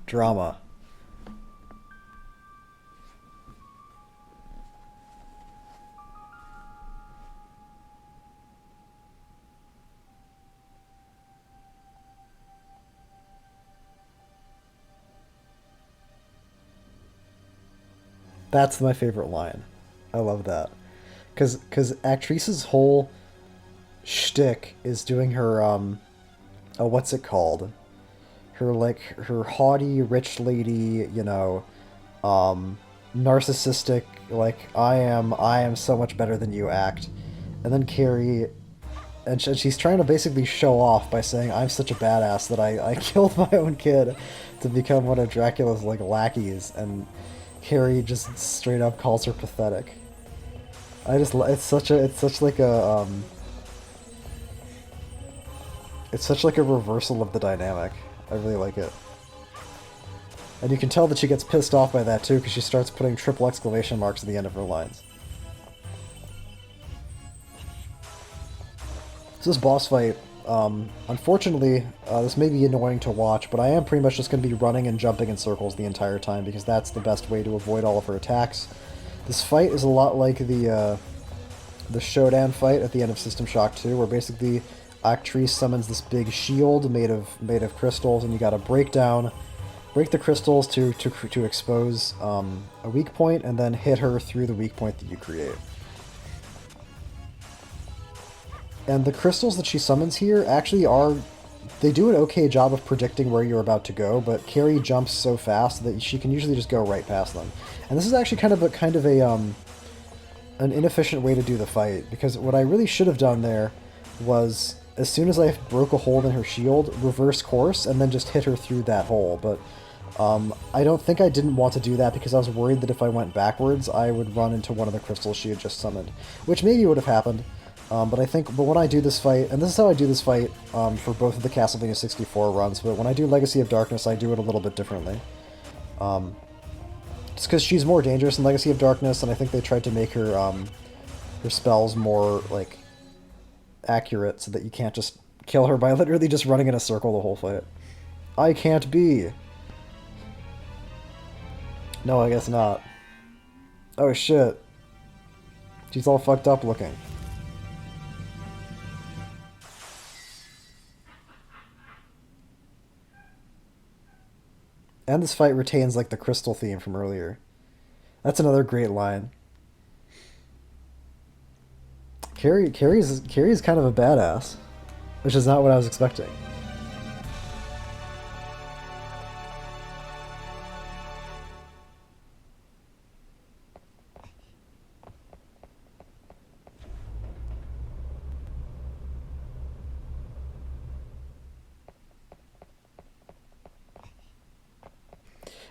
Drama. That's my favorite line. I love that. Because Actrice's whole shtick is doing her, what's it called? Her haughty, rich lady, you know, narcissistic, like, I am so much better than you act. And then Carrie, and she's trying to basically show off by saying, I'm such a badass that I killed my own kid to become one of Dracula's, like, lackeys, and Carrie just straight up calls her pathetic. It's such like a, It's such like a reversal of the dynamic. I really like it. And you can tell that she gets pissed off by that too, because she starts putting triple exclamation marks at the end of her lines. So this boss fight, unfortunately, this may be annoying to watch, but I am pretty much just going to be running and jumping in circles the entire time, because that's the best way to avoid all of her attacks. This fight is a lot like the Shodan fight at the end of System Shock 2, where basically Actrice summons this big shield made of crystals, and you got to break the crystals to expose a weak point, and then hit her through the weak point that you create. And the crystals that she summons here actually they do an okay job of predicting where you're about to go, but Carrie jumps so fast that she can usually just go right past them. And this is actually kind of an inefficient way to do the fight, because what I really should have done there was, as soon as I broke a hole in her shield, reverse course, and then just hit her through that hole. But I don't think I didn't want to do that, because I was worried that if I went backwards, I would run into one of the crystals she had just summoned, which maybe would have happened. But when I do this fight, and this is how I do this fight for both of the Castlevania 64 runs, but when I do Legacy of Darkness, I do it a little bit differently. Just because she's more dangerous in Legacy of Darkness, and I think they tried to make her her spells more like accurate, so that you can't just kill her by literally just running in a circle the whole fight. I can't be. No, I guess not. Oh shit. She's all fucked up looking. And this fight retains like the crystal theme from earlier. That's another great line. Carrie's kind of a badass, which is not what I was expecting.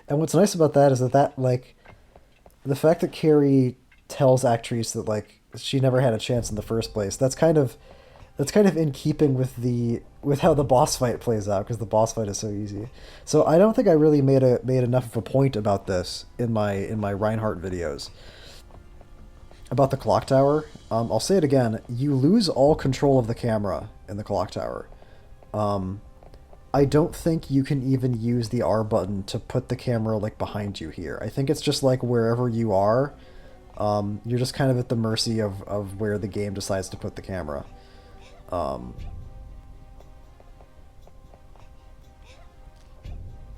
And what's nice about that is that like the fact that Carrie tells Actrice that like she never had a chance in the first place. That's kind of in keeping with how the boss fight plays out, because the boss fight is so easy. So I don't think I really made enough of a point about this in my Reinhardt videos. About the clock tower, I'll say it again. You lose all control of the camera in the clock tower. I don't think you can even use the R button to put the camera like behind you here. I think it's just like wherever you are, you're just kind of at the mercy of where the game decides to put the camera. And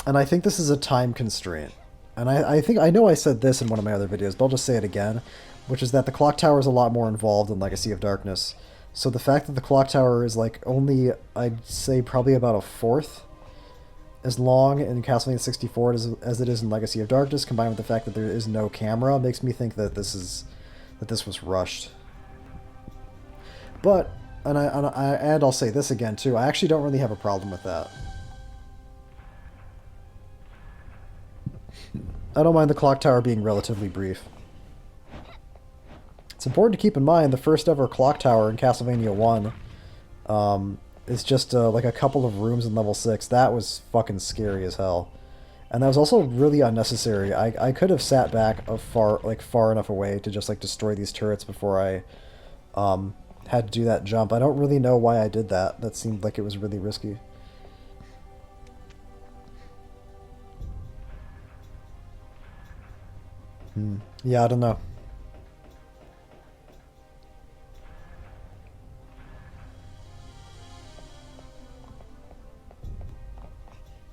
I think this is a time constraint. And I know I said this in one of my other videos, but I'll just say it again, which is that the clock tower is a lot more involved in Legacy of Darkness. So the fact that the clock tower is like only, I'd say probably about a fourth as long in Castlevania 64 as it is in Legacy of Darkness, combined with the fact that there is no camera, makes me think that this was rushed. But and I'll say this again too. I actually don't really have a problem with that. I don't mind the clock tower being relatively brief. It's important to keep in mind the first ever clock tower in Castlevania 1 is just like a couple of rooms in level 6. That was fucking scary as hell. And that was also really unnecessary. I could have sat back far enough away to just like destroy these turrets before I had to do that jump. I don't really know why I did that. That seemed like it was really risky. Yeah, I don't know.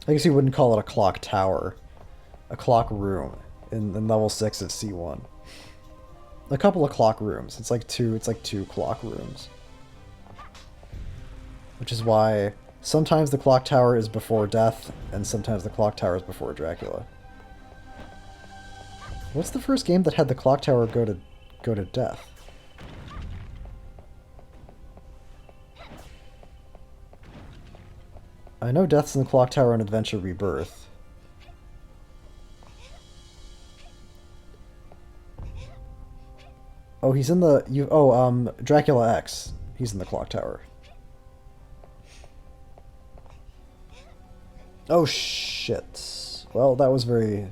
I guess you wouldn't call it a clock tower. A clock room in level 6 at C1. A couple of clock rooms. It's like two clock rooms. Which is why sometimes the clock tower is before death, and sometimes the clock tower is before Dracula. What's the first game that had the clock tower go to death? I know Death's in the Clock Tower in Adventure Rebirth. Oh, he's in the Dracula X. He's in the Clock Tower. Oh shit. Well, that was very,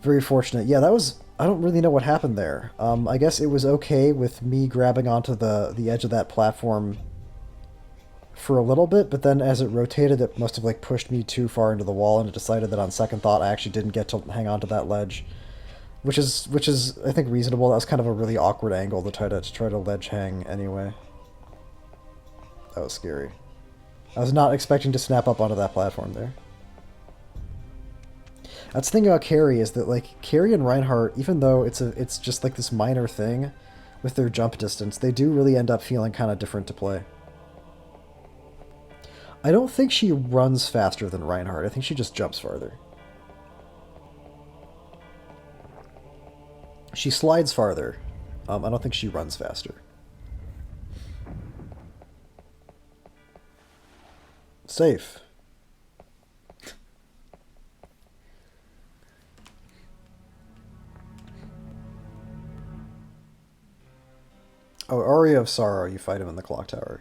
very fortunate. Yeah, that was. I don't really know what happened there. I guess it was okay with me grabbing onto the edge of that platform for a little bit, but then as it rotated, it must have like pushed me too far into the wall, and it decided that on second thought, I actually didn't get to hang on to that ledge, which is I think reasonable. That was kind of a really awkward angle to try to ledge hang anyway. That was scary. I was not expecting to snap up onto that platform there. That's the thing about Carrie is that like Carrie and Reinhardt, even though it's just like this minor thing with their jump distance, they do really end up feeling kind of different to play. I don't think she runs faster than Reinhardt. I think she just jumps farther. She slides farther. I don't think she runs faster. Safe. Oh, Aria of Sorrow, you fight him in the clock tower.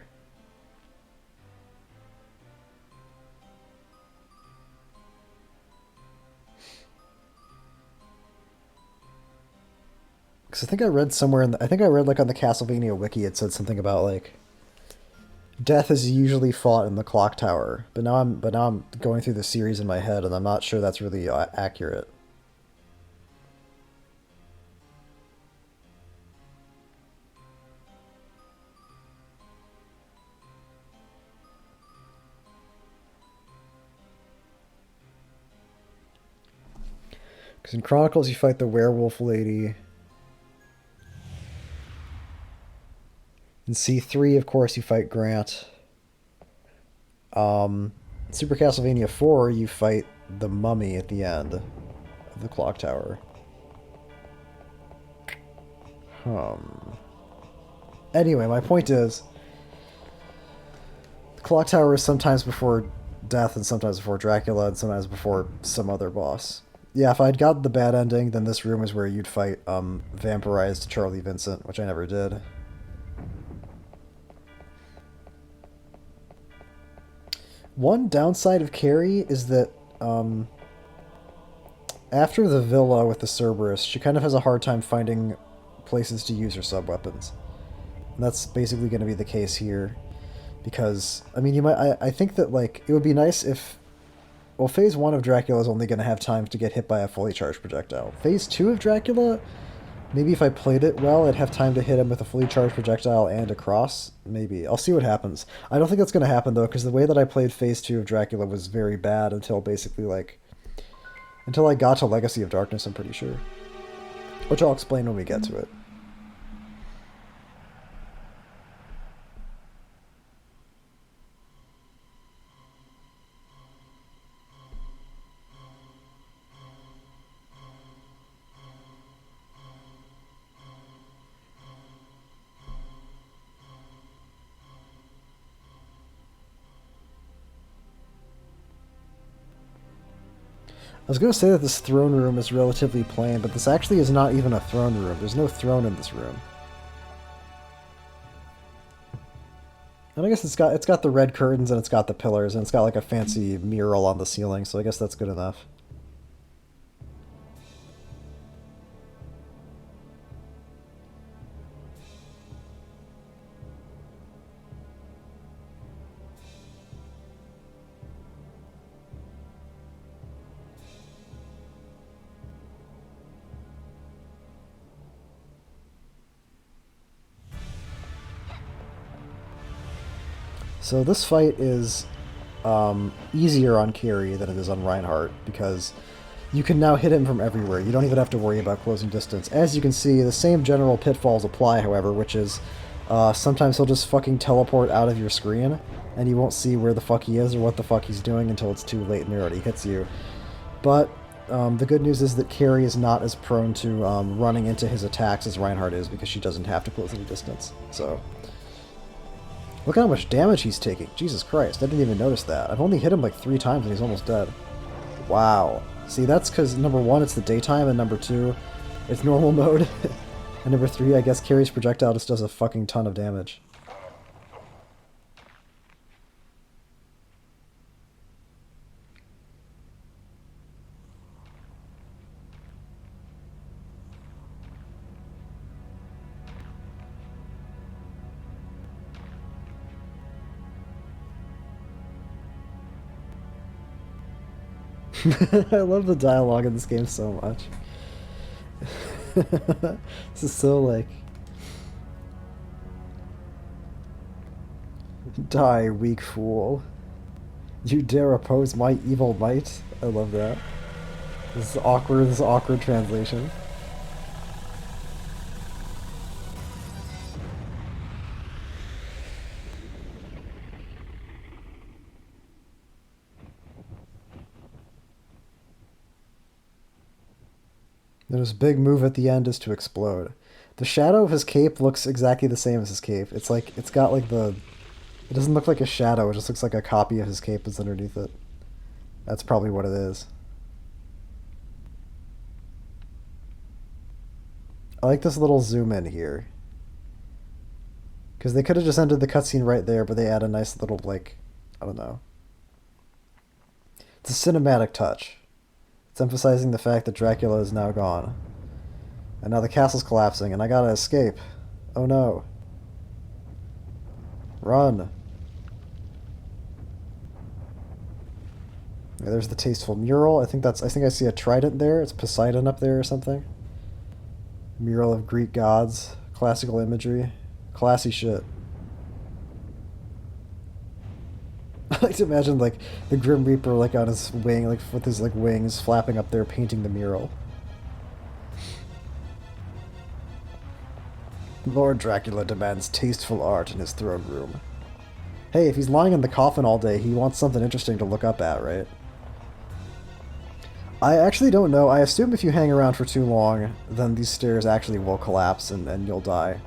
Because I think I read somewhere I think I read like on the Castlevania wiki it said something about like death is usually fought in the clock tower, but now I'm going through the series in my head and I'm not sure that's really accurate. Because in Chronicles you fight the werewolf lady. In C3, of course, you fight Grant. Super Castlevania 4, you fight the mummy at the end of the clock tower. Anyway, my point is, the clock tower is sometimes before death and sometimes before Dracula and sometimes before some other boss. Yeah, if I'd gotten the bad ending, then this room is where you'd fight vampirized Charlie Vincent, which I never did. One downside of Carrie is that after the villa with the Cerberus, she kind of has a hard time finding places to use her sub-weapons. And that's basically going to be the case here. Because, I mean, I think that, like, it would be nice if... Well, Phase 1 of Dracula is only going to have time to get hit by a fully charged projectile. Phase 2 of Dracula, maybe if I played it well, I'd have time to hit him with a fully charged projectile and a cross. Maybe. I'll see what happens. I don't think that's going to happen, though, because the way that I played Phase 2 of Dracula was very bad until basically, like... Until I got to Legacy of Darkness, I'm pretty sure. Which I'll explain when we get to it. I was going to say that this throne room is relatively plain, but this actually is not even a throne room. There's no throne in this room. And I guess it's got the red curtains and it's got the pillars and it's got like a fancy mural on the ceiling, so I guess that's good enough. So this fight is easier on Carrie than it is on Reinhardt, because you can now hit him from everywhere. You don't even have to worry about closing distance. As you can see, the same general pitfalls apply, however, which is sometimes he'll just fucking teleport out of your screen, and you won't see where the fuck he is or what the fuck he's doing until it's too late and he already hits you. But the good news is that Carrie is not as prone to running into his attacks as Reinhardt is, because she doesn't have to close any distance. So... Look at how much damage he's taking. Jesus Christ, I didn't even notice that. I've only hit him like 3 times and he's almost dead. Wow. See, that's because, number 1, it's the daytime, and number 2, it's normal mode. And number 3, I guess Carrie's projectile just does a fucking ton of damage. I love the dialogue in this game so much. This is so like... Die, weak fool. You dare oppose my evil might? I love that. This is awkward translation. Then his big move at the end is to explode. The shadow of his cape looks exactly the same as his cape. It's like, it's got like the... It doesn't look like a shadow, it just looks like a copy of his cape is underneath it. That's probably what it is. I like this little zoom in here. Because they could have just ended the cutscene right there, but they add a nice little, like, I don't know. It's a cinematic touch. It's emphasizing the fact that Dracula is now gone. And now the castle's collapsing, and I gotta escape. Oh no. Run. Yeah, there's the tasteful mural. I think I see a trident there. It's Poseidon up there or something. Mural of Greek gods. Classical imagery. Classy shit. I like to imagine like the Grim Reaper like on his wing, like with his like wings flapping up there painting the mural. Lord Dracula demands tasteful art in his throne room. Hey, if he's lying in the coffin all day, he wants something interesting to look up at, right? I actually don't know. I assume if you hang around for too long, then these stairs actually will collapse and you'll die.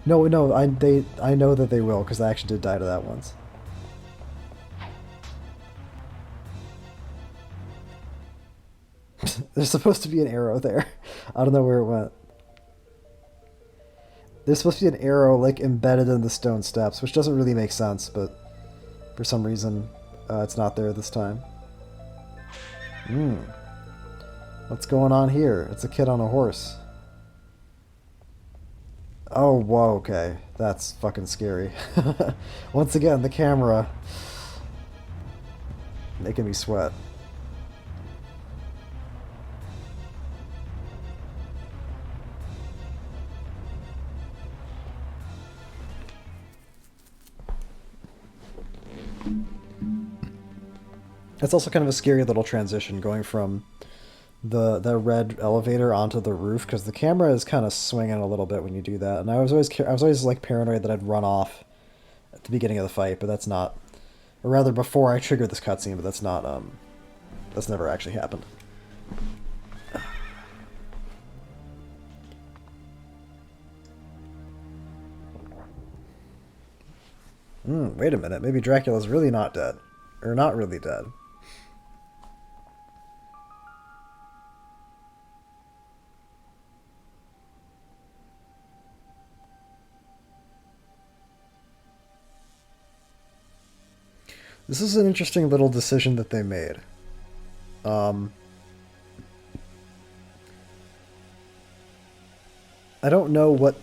No, I know that they will, because I actually did die to that once. There's supposed to be an arrow there. I don't know where it went. There's supposed to be an arrow like embedded in the stone steps, which doesn't really make sense, but for some reason it's not there this time. What's going on here? It's a kid on a horse. Oh, whoa, okay. That's fucking scary. Once again, the camera making me sweat. It's also kind of a scary little transition going from the red elevator onto the roof, because the camera is kind of swinging a little bit when you do that. And I was always like paranoid that I'd run off at the beginning of the fight, but that's not, or rather before I triggered this cutscene, but that's not that's never actually happened. Wait a minute, maybe Dracula's really not dead, or not really dead. This is an interesting little decision that they made. I don't know what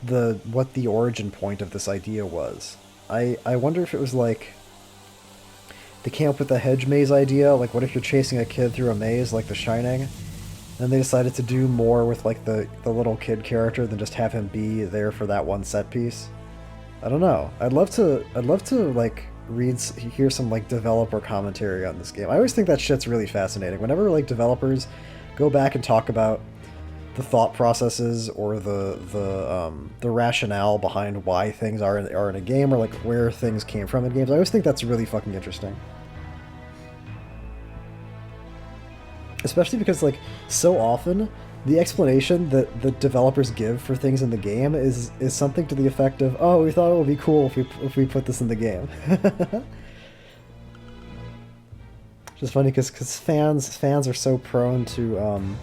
the origin point of this idea was. I wonder if it was like they came up with the hedge maze idea, like what if you're chasing a kid through a maze like The Shining, and they decided to do more with like the little kid character than just have him be there for that one set piece. I don't know. I'd love to like hear some like developer commentary on this game. I always think that shit's really fascinating. Whenever like developers go back and talk about the thought processes or the rationale behind why things are in a game, or like where things came from in games, I always think that's really fucking interesting. Especially because like so often the explanation that the developers give for things in the game is something to the effect of, oh, we thought it would be cool if we put this in the game. Which is funny because fans are so prone to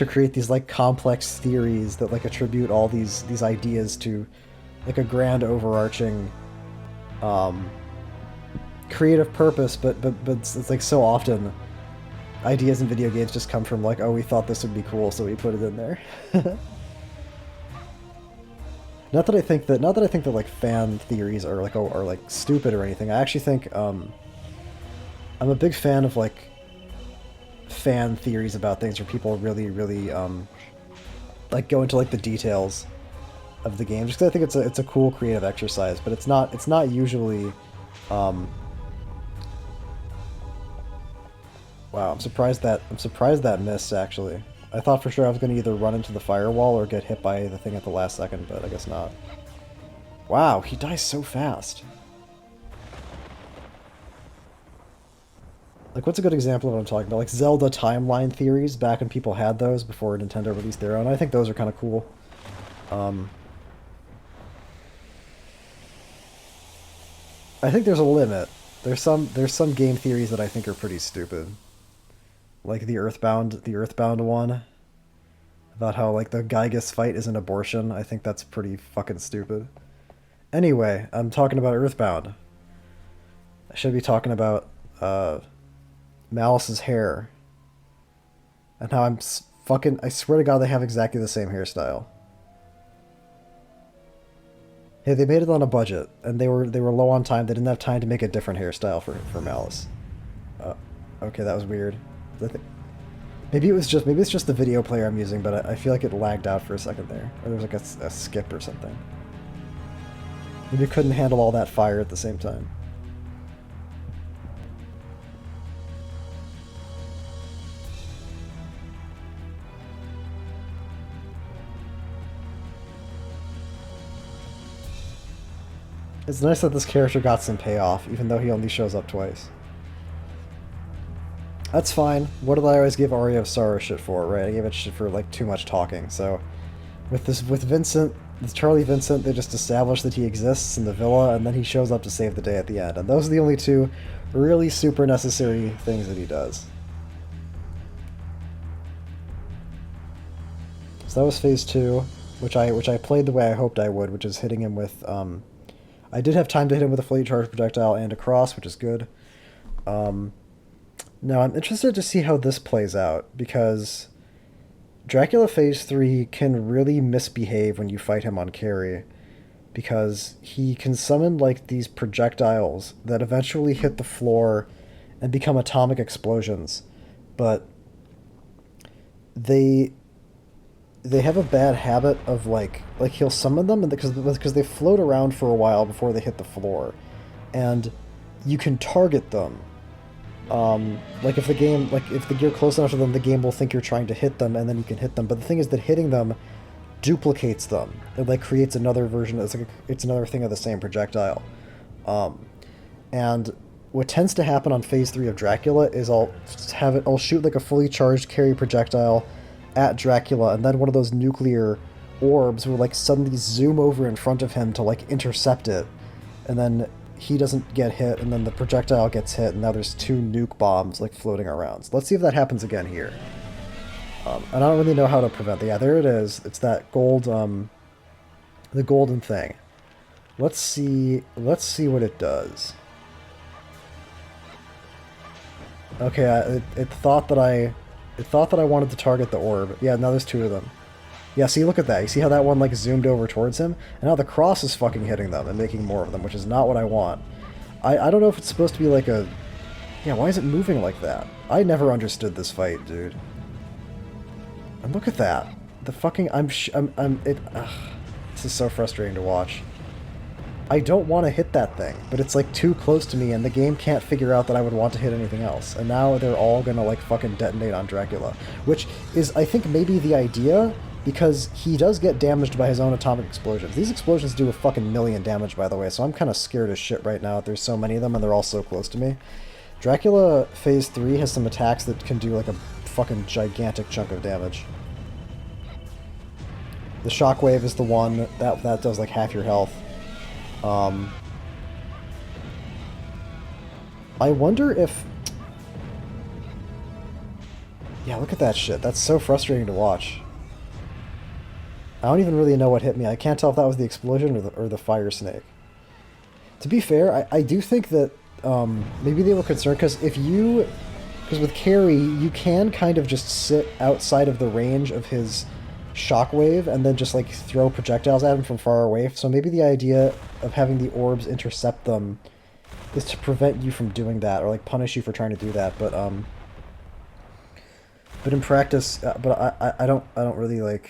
create these like complex theories that like attribute all these ideas to like a grand overarching creative purpose, but it's like so often ideas in video games just come from like, oh, we thought this would be cool, so we put it in there. Not that I think that like fan theories are like stupid or anything. I actually think I'm a big fan of like fan theories about things where people really, really like go into like the details of the game, just because I think it's a cool creative exercise, but it's not usually. Wow, I'm surprised that missed actually. I thought for sure I was going to either run into the firewall or get hit by the thing at the last second, but I guess not. Wow, he dies so fast. Like, what's a good example of what I'm talking about? Like Zelda timeline theories, back when people had those before Nintendo released their own. I think those are kind of cool. I think there's a limit. There's some game theories that I think are pretty stupid. Like the Earthbound one. About how, like, the Gygas fight is an abortion. I think that's pretty fucking stupid. Anyway, I'm talking about Earthbound. I should be talking about, Malice's hair. And how I swear to God they have exactly the same hairstyle. Hey, they made it on a budget, and they were low on time. They didn't have time to make a different hairstyle for Malice. Okay, that was weird. Maybe it's just the video player I'm using, but I feel like it lagged out for a second there, or there was like a skip or something. Maybe it couldn't handle all that fire at the same time. It's nice that this character got some payoff, even though he only shows up twice. That's fine. What did I always give Aria of Sorrow shit for, right? I gave it shit for, like, too much talking, so... With Charlie Vincent, they just establish that he exists in the villa, and then he shows up to save the day at the end. And those are the only two really super necessary things that he does. So that was phase 2, which I played the way I hoped I would, which is hitting him with, I did have time to hit him with a fully charged projectile and a cross, which is good. Now, I'm interested to see how this plays out, because Dracula Phase 3 can really misbehave when you fight him on Carrie, because he can summon, like, these projectiles that eventually hit the floor and become atomic explosions, but they have a bad habit of, like he'll summon them because they float around for a while before they hit the floor, and you can target them. Like if you're close enough to them, the game will think you're trying to hit them, and then you can hit them. But the thing is that hitting them duplicates them. It, like, creates another version. It's another thing of the same projectile. And what tends to happen on Phase 3 of Dracula is I'll shoot like a fully charged Carrie projectile at Dracula, and then one of those nuclear orbs will, like, suddenly zoom over in front of him to, like, intercept it, and then he doesn't get hit, and then the projectile gets hit, and now there's 2 nuke bombs, like, floating around. So let's see if that happens again here. And I don't really know how to prevent that. Yeah, there it is. It's that gold, the golden thing. Let's see what it does. Okay, it thought that I wanted to target the orb. Yeah, now there's 2 of them. Yeah, see, look at that. You see how that one, like, zoomed over towards him? And now the cross is fucking hitting them and making more of them, which is not what I want. I don't know if it's supposed to be like a... Yeah, why is it moving like that? I never understood this fight, dude. And look at that. The fucking... This is so frustrating to watch. I don't want to hit that thing, but it's, like, too close to me, and the game can't figure out that I would want to hit anything else. And now they're all gonna, like, fucking detonate on Dracula. Which is, I think, maybe the idea, because he does get damaged by his own atomic explosions. These explosions do a fucking million damage, by the way, so I'm kind of scared as shit right now. There's so many of them, and they're all so close to me. Dracula Phase 3 has some attacks that can do, like, a fucking gigantic chunk of damage. The shockwave is the one that does, like, half your health. I wonder if... Yeah, look at that shit. That's so frustrating to watch. I don't even really know what hit me. I can't tell if that was the explosion or the fire snake. To be fair, I do think that maybe they were concerned, because with Carrie, you can kind of just sit outside of the range of his shockwave and then just, like, throw projectiles at him from far away. So maybe the idea of having the orbs intercept them is to prevent you from doing that, or, like, punish you for trying to do that. But But in practice, I don't really like.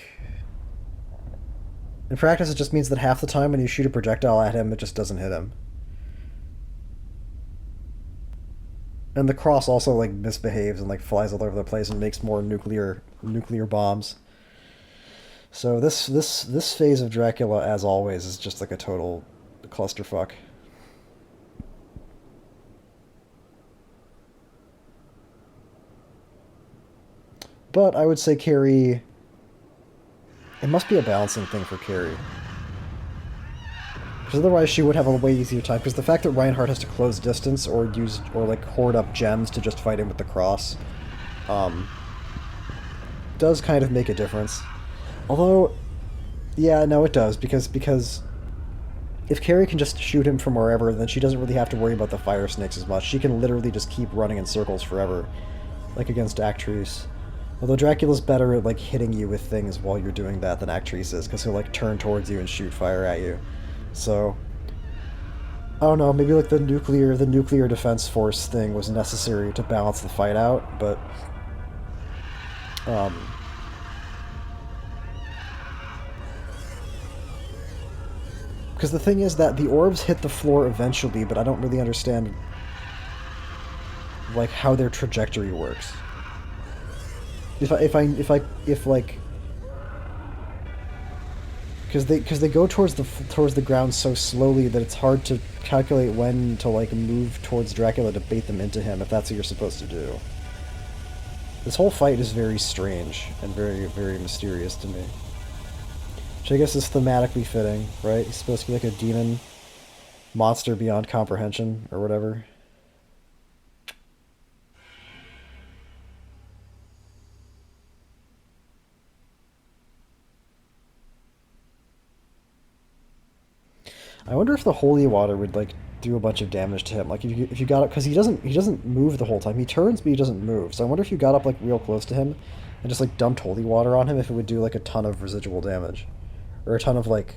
In practice, it just means that half the time when you shoot a projectile at him, it just doesn't hit him. And the cross also like misbehaves and like flies all over the place and makes more nuclear bombs. So this phase of Dracula, as always, is just like a total clusterfuck. But I would say Carrie. It must be a balancing thing for Carrie. Because otherwise she would have a way easier time. Because the fact that Reinhardt has to close distance or use or like hoard up gems to just fight him with the cross, does kind of make a difference. Although, yeah, no, it does because if Carrie can just shoot him from wherever, then she doesn't really have to worry about the fire snakes as much. She can literally just keep running in circles forever, like against Actrice. Although Dracula's better at like hitting you with things while you're doing that than Actrice is, because he'll like turn towards you and shoot fire at you. So I don't know, maybe like the nuclear defense force thing was necessary to balance the fight out, but um because the thing is that the orbs hit the floor eventually, but I don't really understand like how their trajectory works. If like because they go towards the ground so slowly that it's hard to calculate when to like move towards Dracula to bait them into him if that's what you're supposed to do. This whole fight is very strange and very mysterious to me. Which I guess is thematically fitting, right? He's supposed to be like a demon monster beyond comprehension or whatever. I wonder if the holy water would like do a bunch of damage to him. Like if you got up, because he doesn't move the whole time. He turns, but he doesn't move. So I wonder if you got up like real close to him and just like dumped holy water on him, if it would do like a ton of residual damage, or a ton of like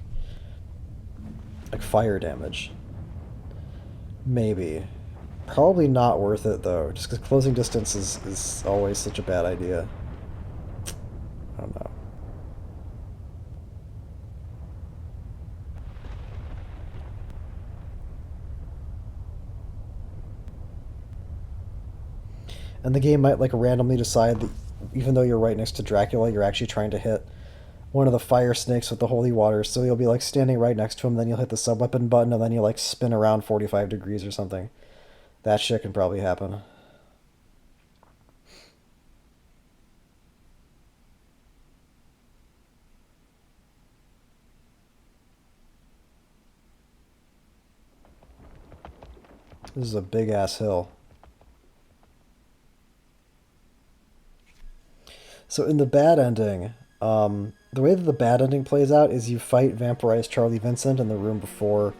fire damage. Maybe. Probably not worth it though, just because closing distance is always such a bad idea. I don't know. And the game might like randomly decide that even though you're right next to Dracula, you're actually trying to hit one of the fire snakes with the holy water. So you'll be like standing right next to him, then you'll hit the sub-weapon button, and then you like spin around 45 degrees or something. That shit can probably happen. This is a big ass hill. So in the bad ending, the way that the bad ending plays out is you fight vampirized Charlie Vincent in the room before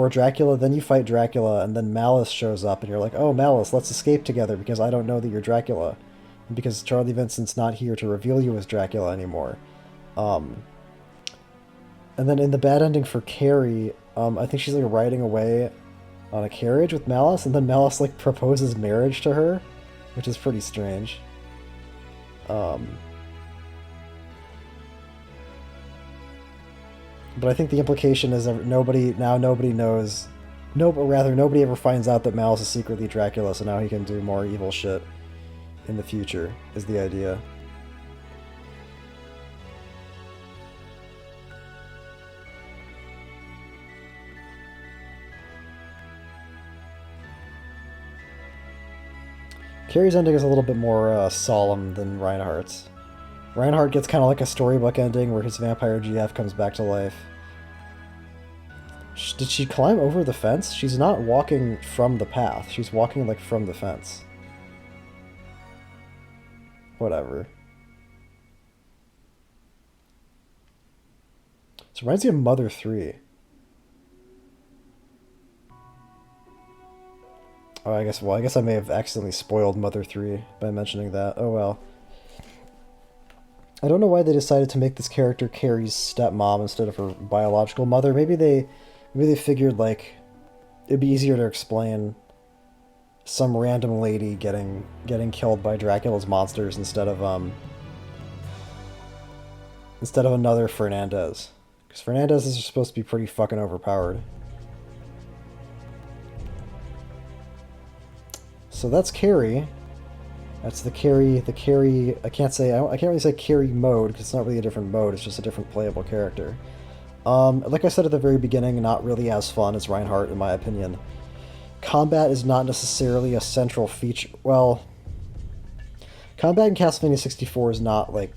Dracula, then you fight Dracula, and then Malice shows up, and you're like, oh, Malice, let's escape together, because I don't know that you're Dracula. And because Charlie Vincent's not here to reveal you as Dracula anymore. And then in the bad ending for Carrie, I think she's like riding away on a carriage with Malice, and then Malice like proposes marriage to her, which is pretty strange. But I think the implication is that nobody knows, nobody ever finds out that Malice is secretly Dracula, so now he can do more evil shit in the future, is the idea. Carrie's ending is a little bit more solemn than Reinhardt's. Reinhardt gets kind of like a storybook ending where his vampire GF comes back to life. Did she climb over the fence? She's not walking from the path. She's walking like from the fence. Whatever. This reminds me of Mother 3. Oh, I guess I may have accidentally spoiled Mother 3 by mentioning that. Oh well. I don't know why they decided to make this character Carrie's stepmom instead of her biological mother. Maybe they figured like it'd be easier to explain some random lady getting killed by Dracula's monsters instead of another Fernandez. Because Fernandez is supposed to be pretty fucking overpowered. So that's Carrie. That's the Carrie, I can't really say Carrie mode, because it's not really a different mode, it's just a different playable character. Like I said at the very beginning, not really as fun as Reinhardt, in my opinion. Combat is not necessarily a central feature. Well, combat in Castlevania 64 is not, like...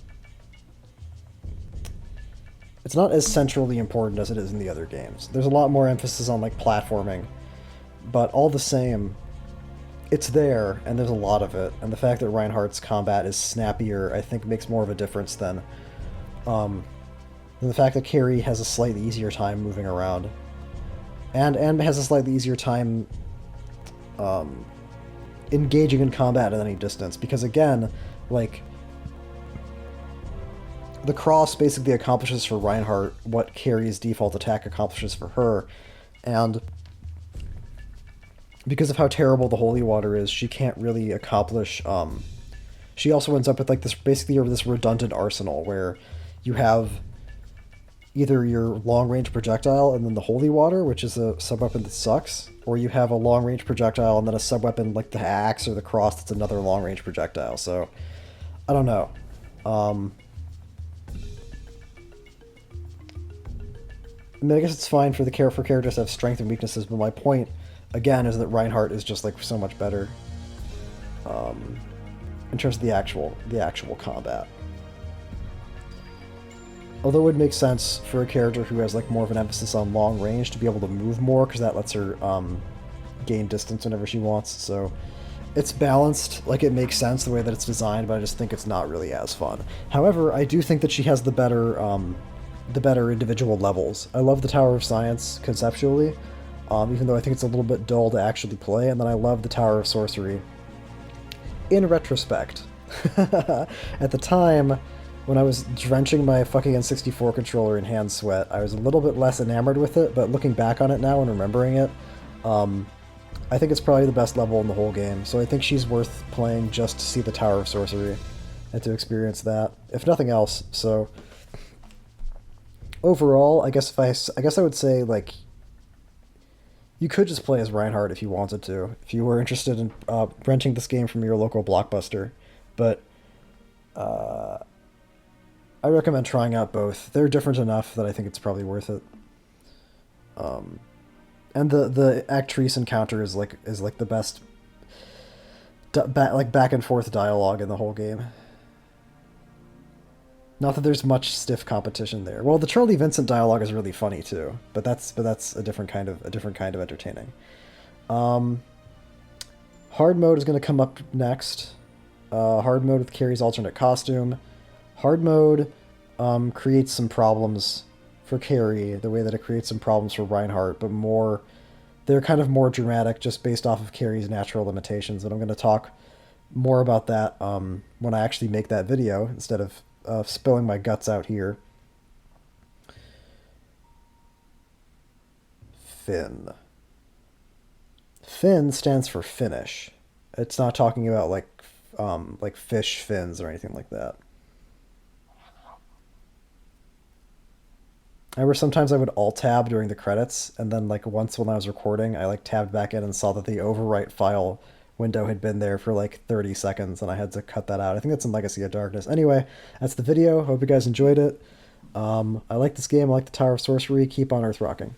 It's not as centrally important as it is in the other games. There's a lot more emphasis on, like, platforming. But all the same, it's there, and there's a lot of it. And the fact that Reinhardt's combat is snappier, I think, makes more of a difference than the fact that Carrie has a slightly easier time moving around. And has a slightly easier time engaging in combat at any distance. Because, again, like... The cross basically accomplishes for Reinhardt what Carrie's default attack accomplishes for her, and because of how terrible the holy water is, she can't really accomplish. She also ends up with like this redundant arsenal where you have either your long range projectile and then the holy water, which is a sub weapon that sucks, or you have a long range projectile and then a sub weapon like the axe or the cross that's another long range projectile. So I don't know. I mean, I guess it's fine for characters to have strength and weaknesses, but my point, again, is that Reinhardt is just like so much better in terms of the actual combat. Although it would make sense for a character who has like more of an emphasis on long range to be able to move more, because that lets her gain distance whenever she wants. So it's balanced, like it makes sense the way that it's designed, but I just think it's not really as fun. However, I do think that she has the better individual levels. I love the Tower of Science conceptually, even though I think it's a little bit dull to actually play, and then I love the Tower of Sorcery. In retrospect, at the time, when I was drenching my fucking N64 controller in hand sweat, I was a little bit less enamored with it, but looking back on it now and remembering it, I think it's probably the best level in the whole game, so I think she's worth playing just to see the Tower of Sorcery and to experience that, if nothing else. So overall, I guess I would say, like, you could just play as Reinhardt if you wanted to, if you were interested in renting this game from your local Blockbuster. But I recommend trying out both. They're different enough that I think it's probably worth it. And the actrice encounter is like the best back and forth dialogue in the whole game. Not that there's much stiff competition there. Well, the Charlie Vincent dialogue is really funny too, but that's a different kind of entertaining. Hard mode is going to come up next. Hard mode with Carrie's alternate costume. Hard mode creates some problems for Carrie, the way that it creates some problems for Reinhardt, but they're kind of more dramatic just based off of Carrie's natural limitations, and I'm going to talk more about that when I actually make that video, instead of spilling my guts out here. Fin. Fin stands for finish. It's not talking about like fish fins or anything like that. I remember sometimes I would alt-tab during the credits, and then like once when I was recording, I like tabbed back in and saw that the overwrite file window had been there for like 30 seconds, and I had to cut that out. I think that's in Legacy of Darkness. Anyway, that's the video. Hope you guys enjoyed it. I like this game. I like the Tower of Sorcery. Keep on Earth rocking.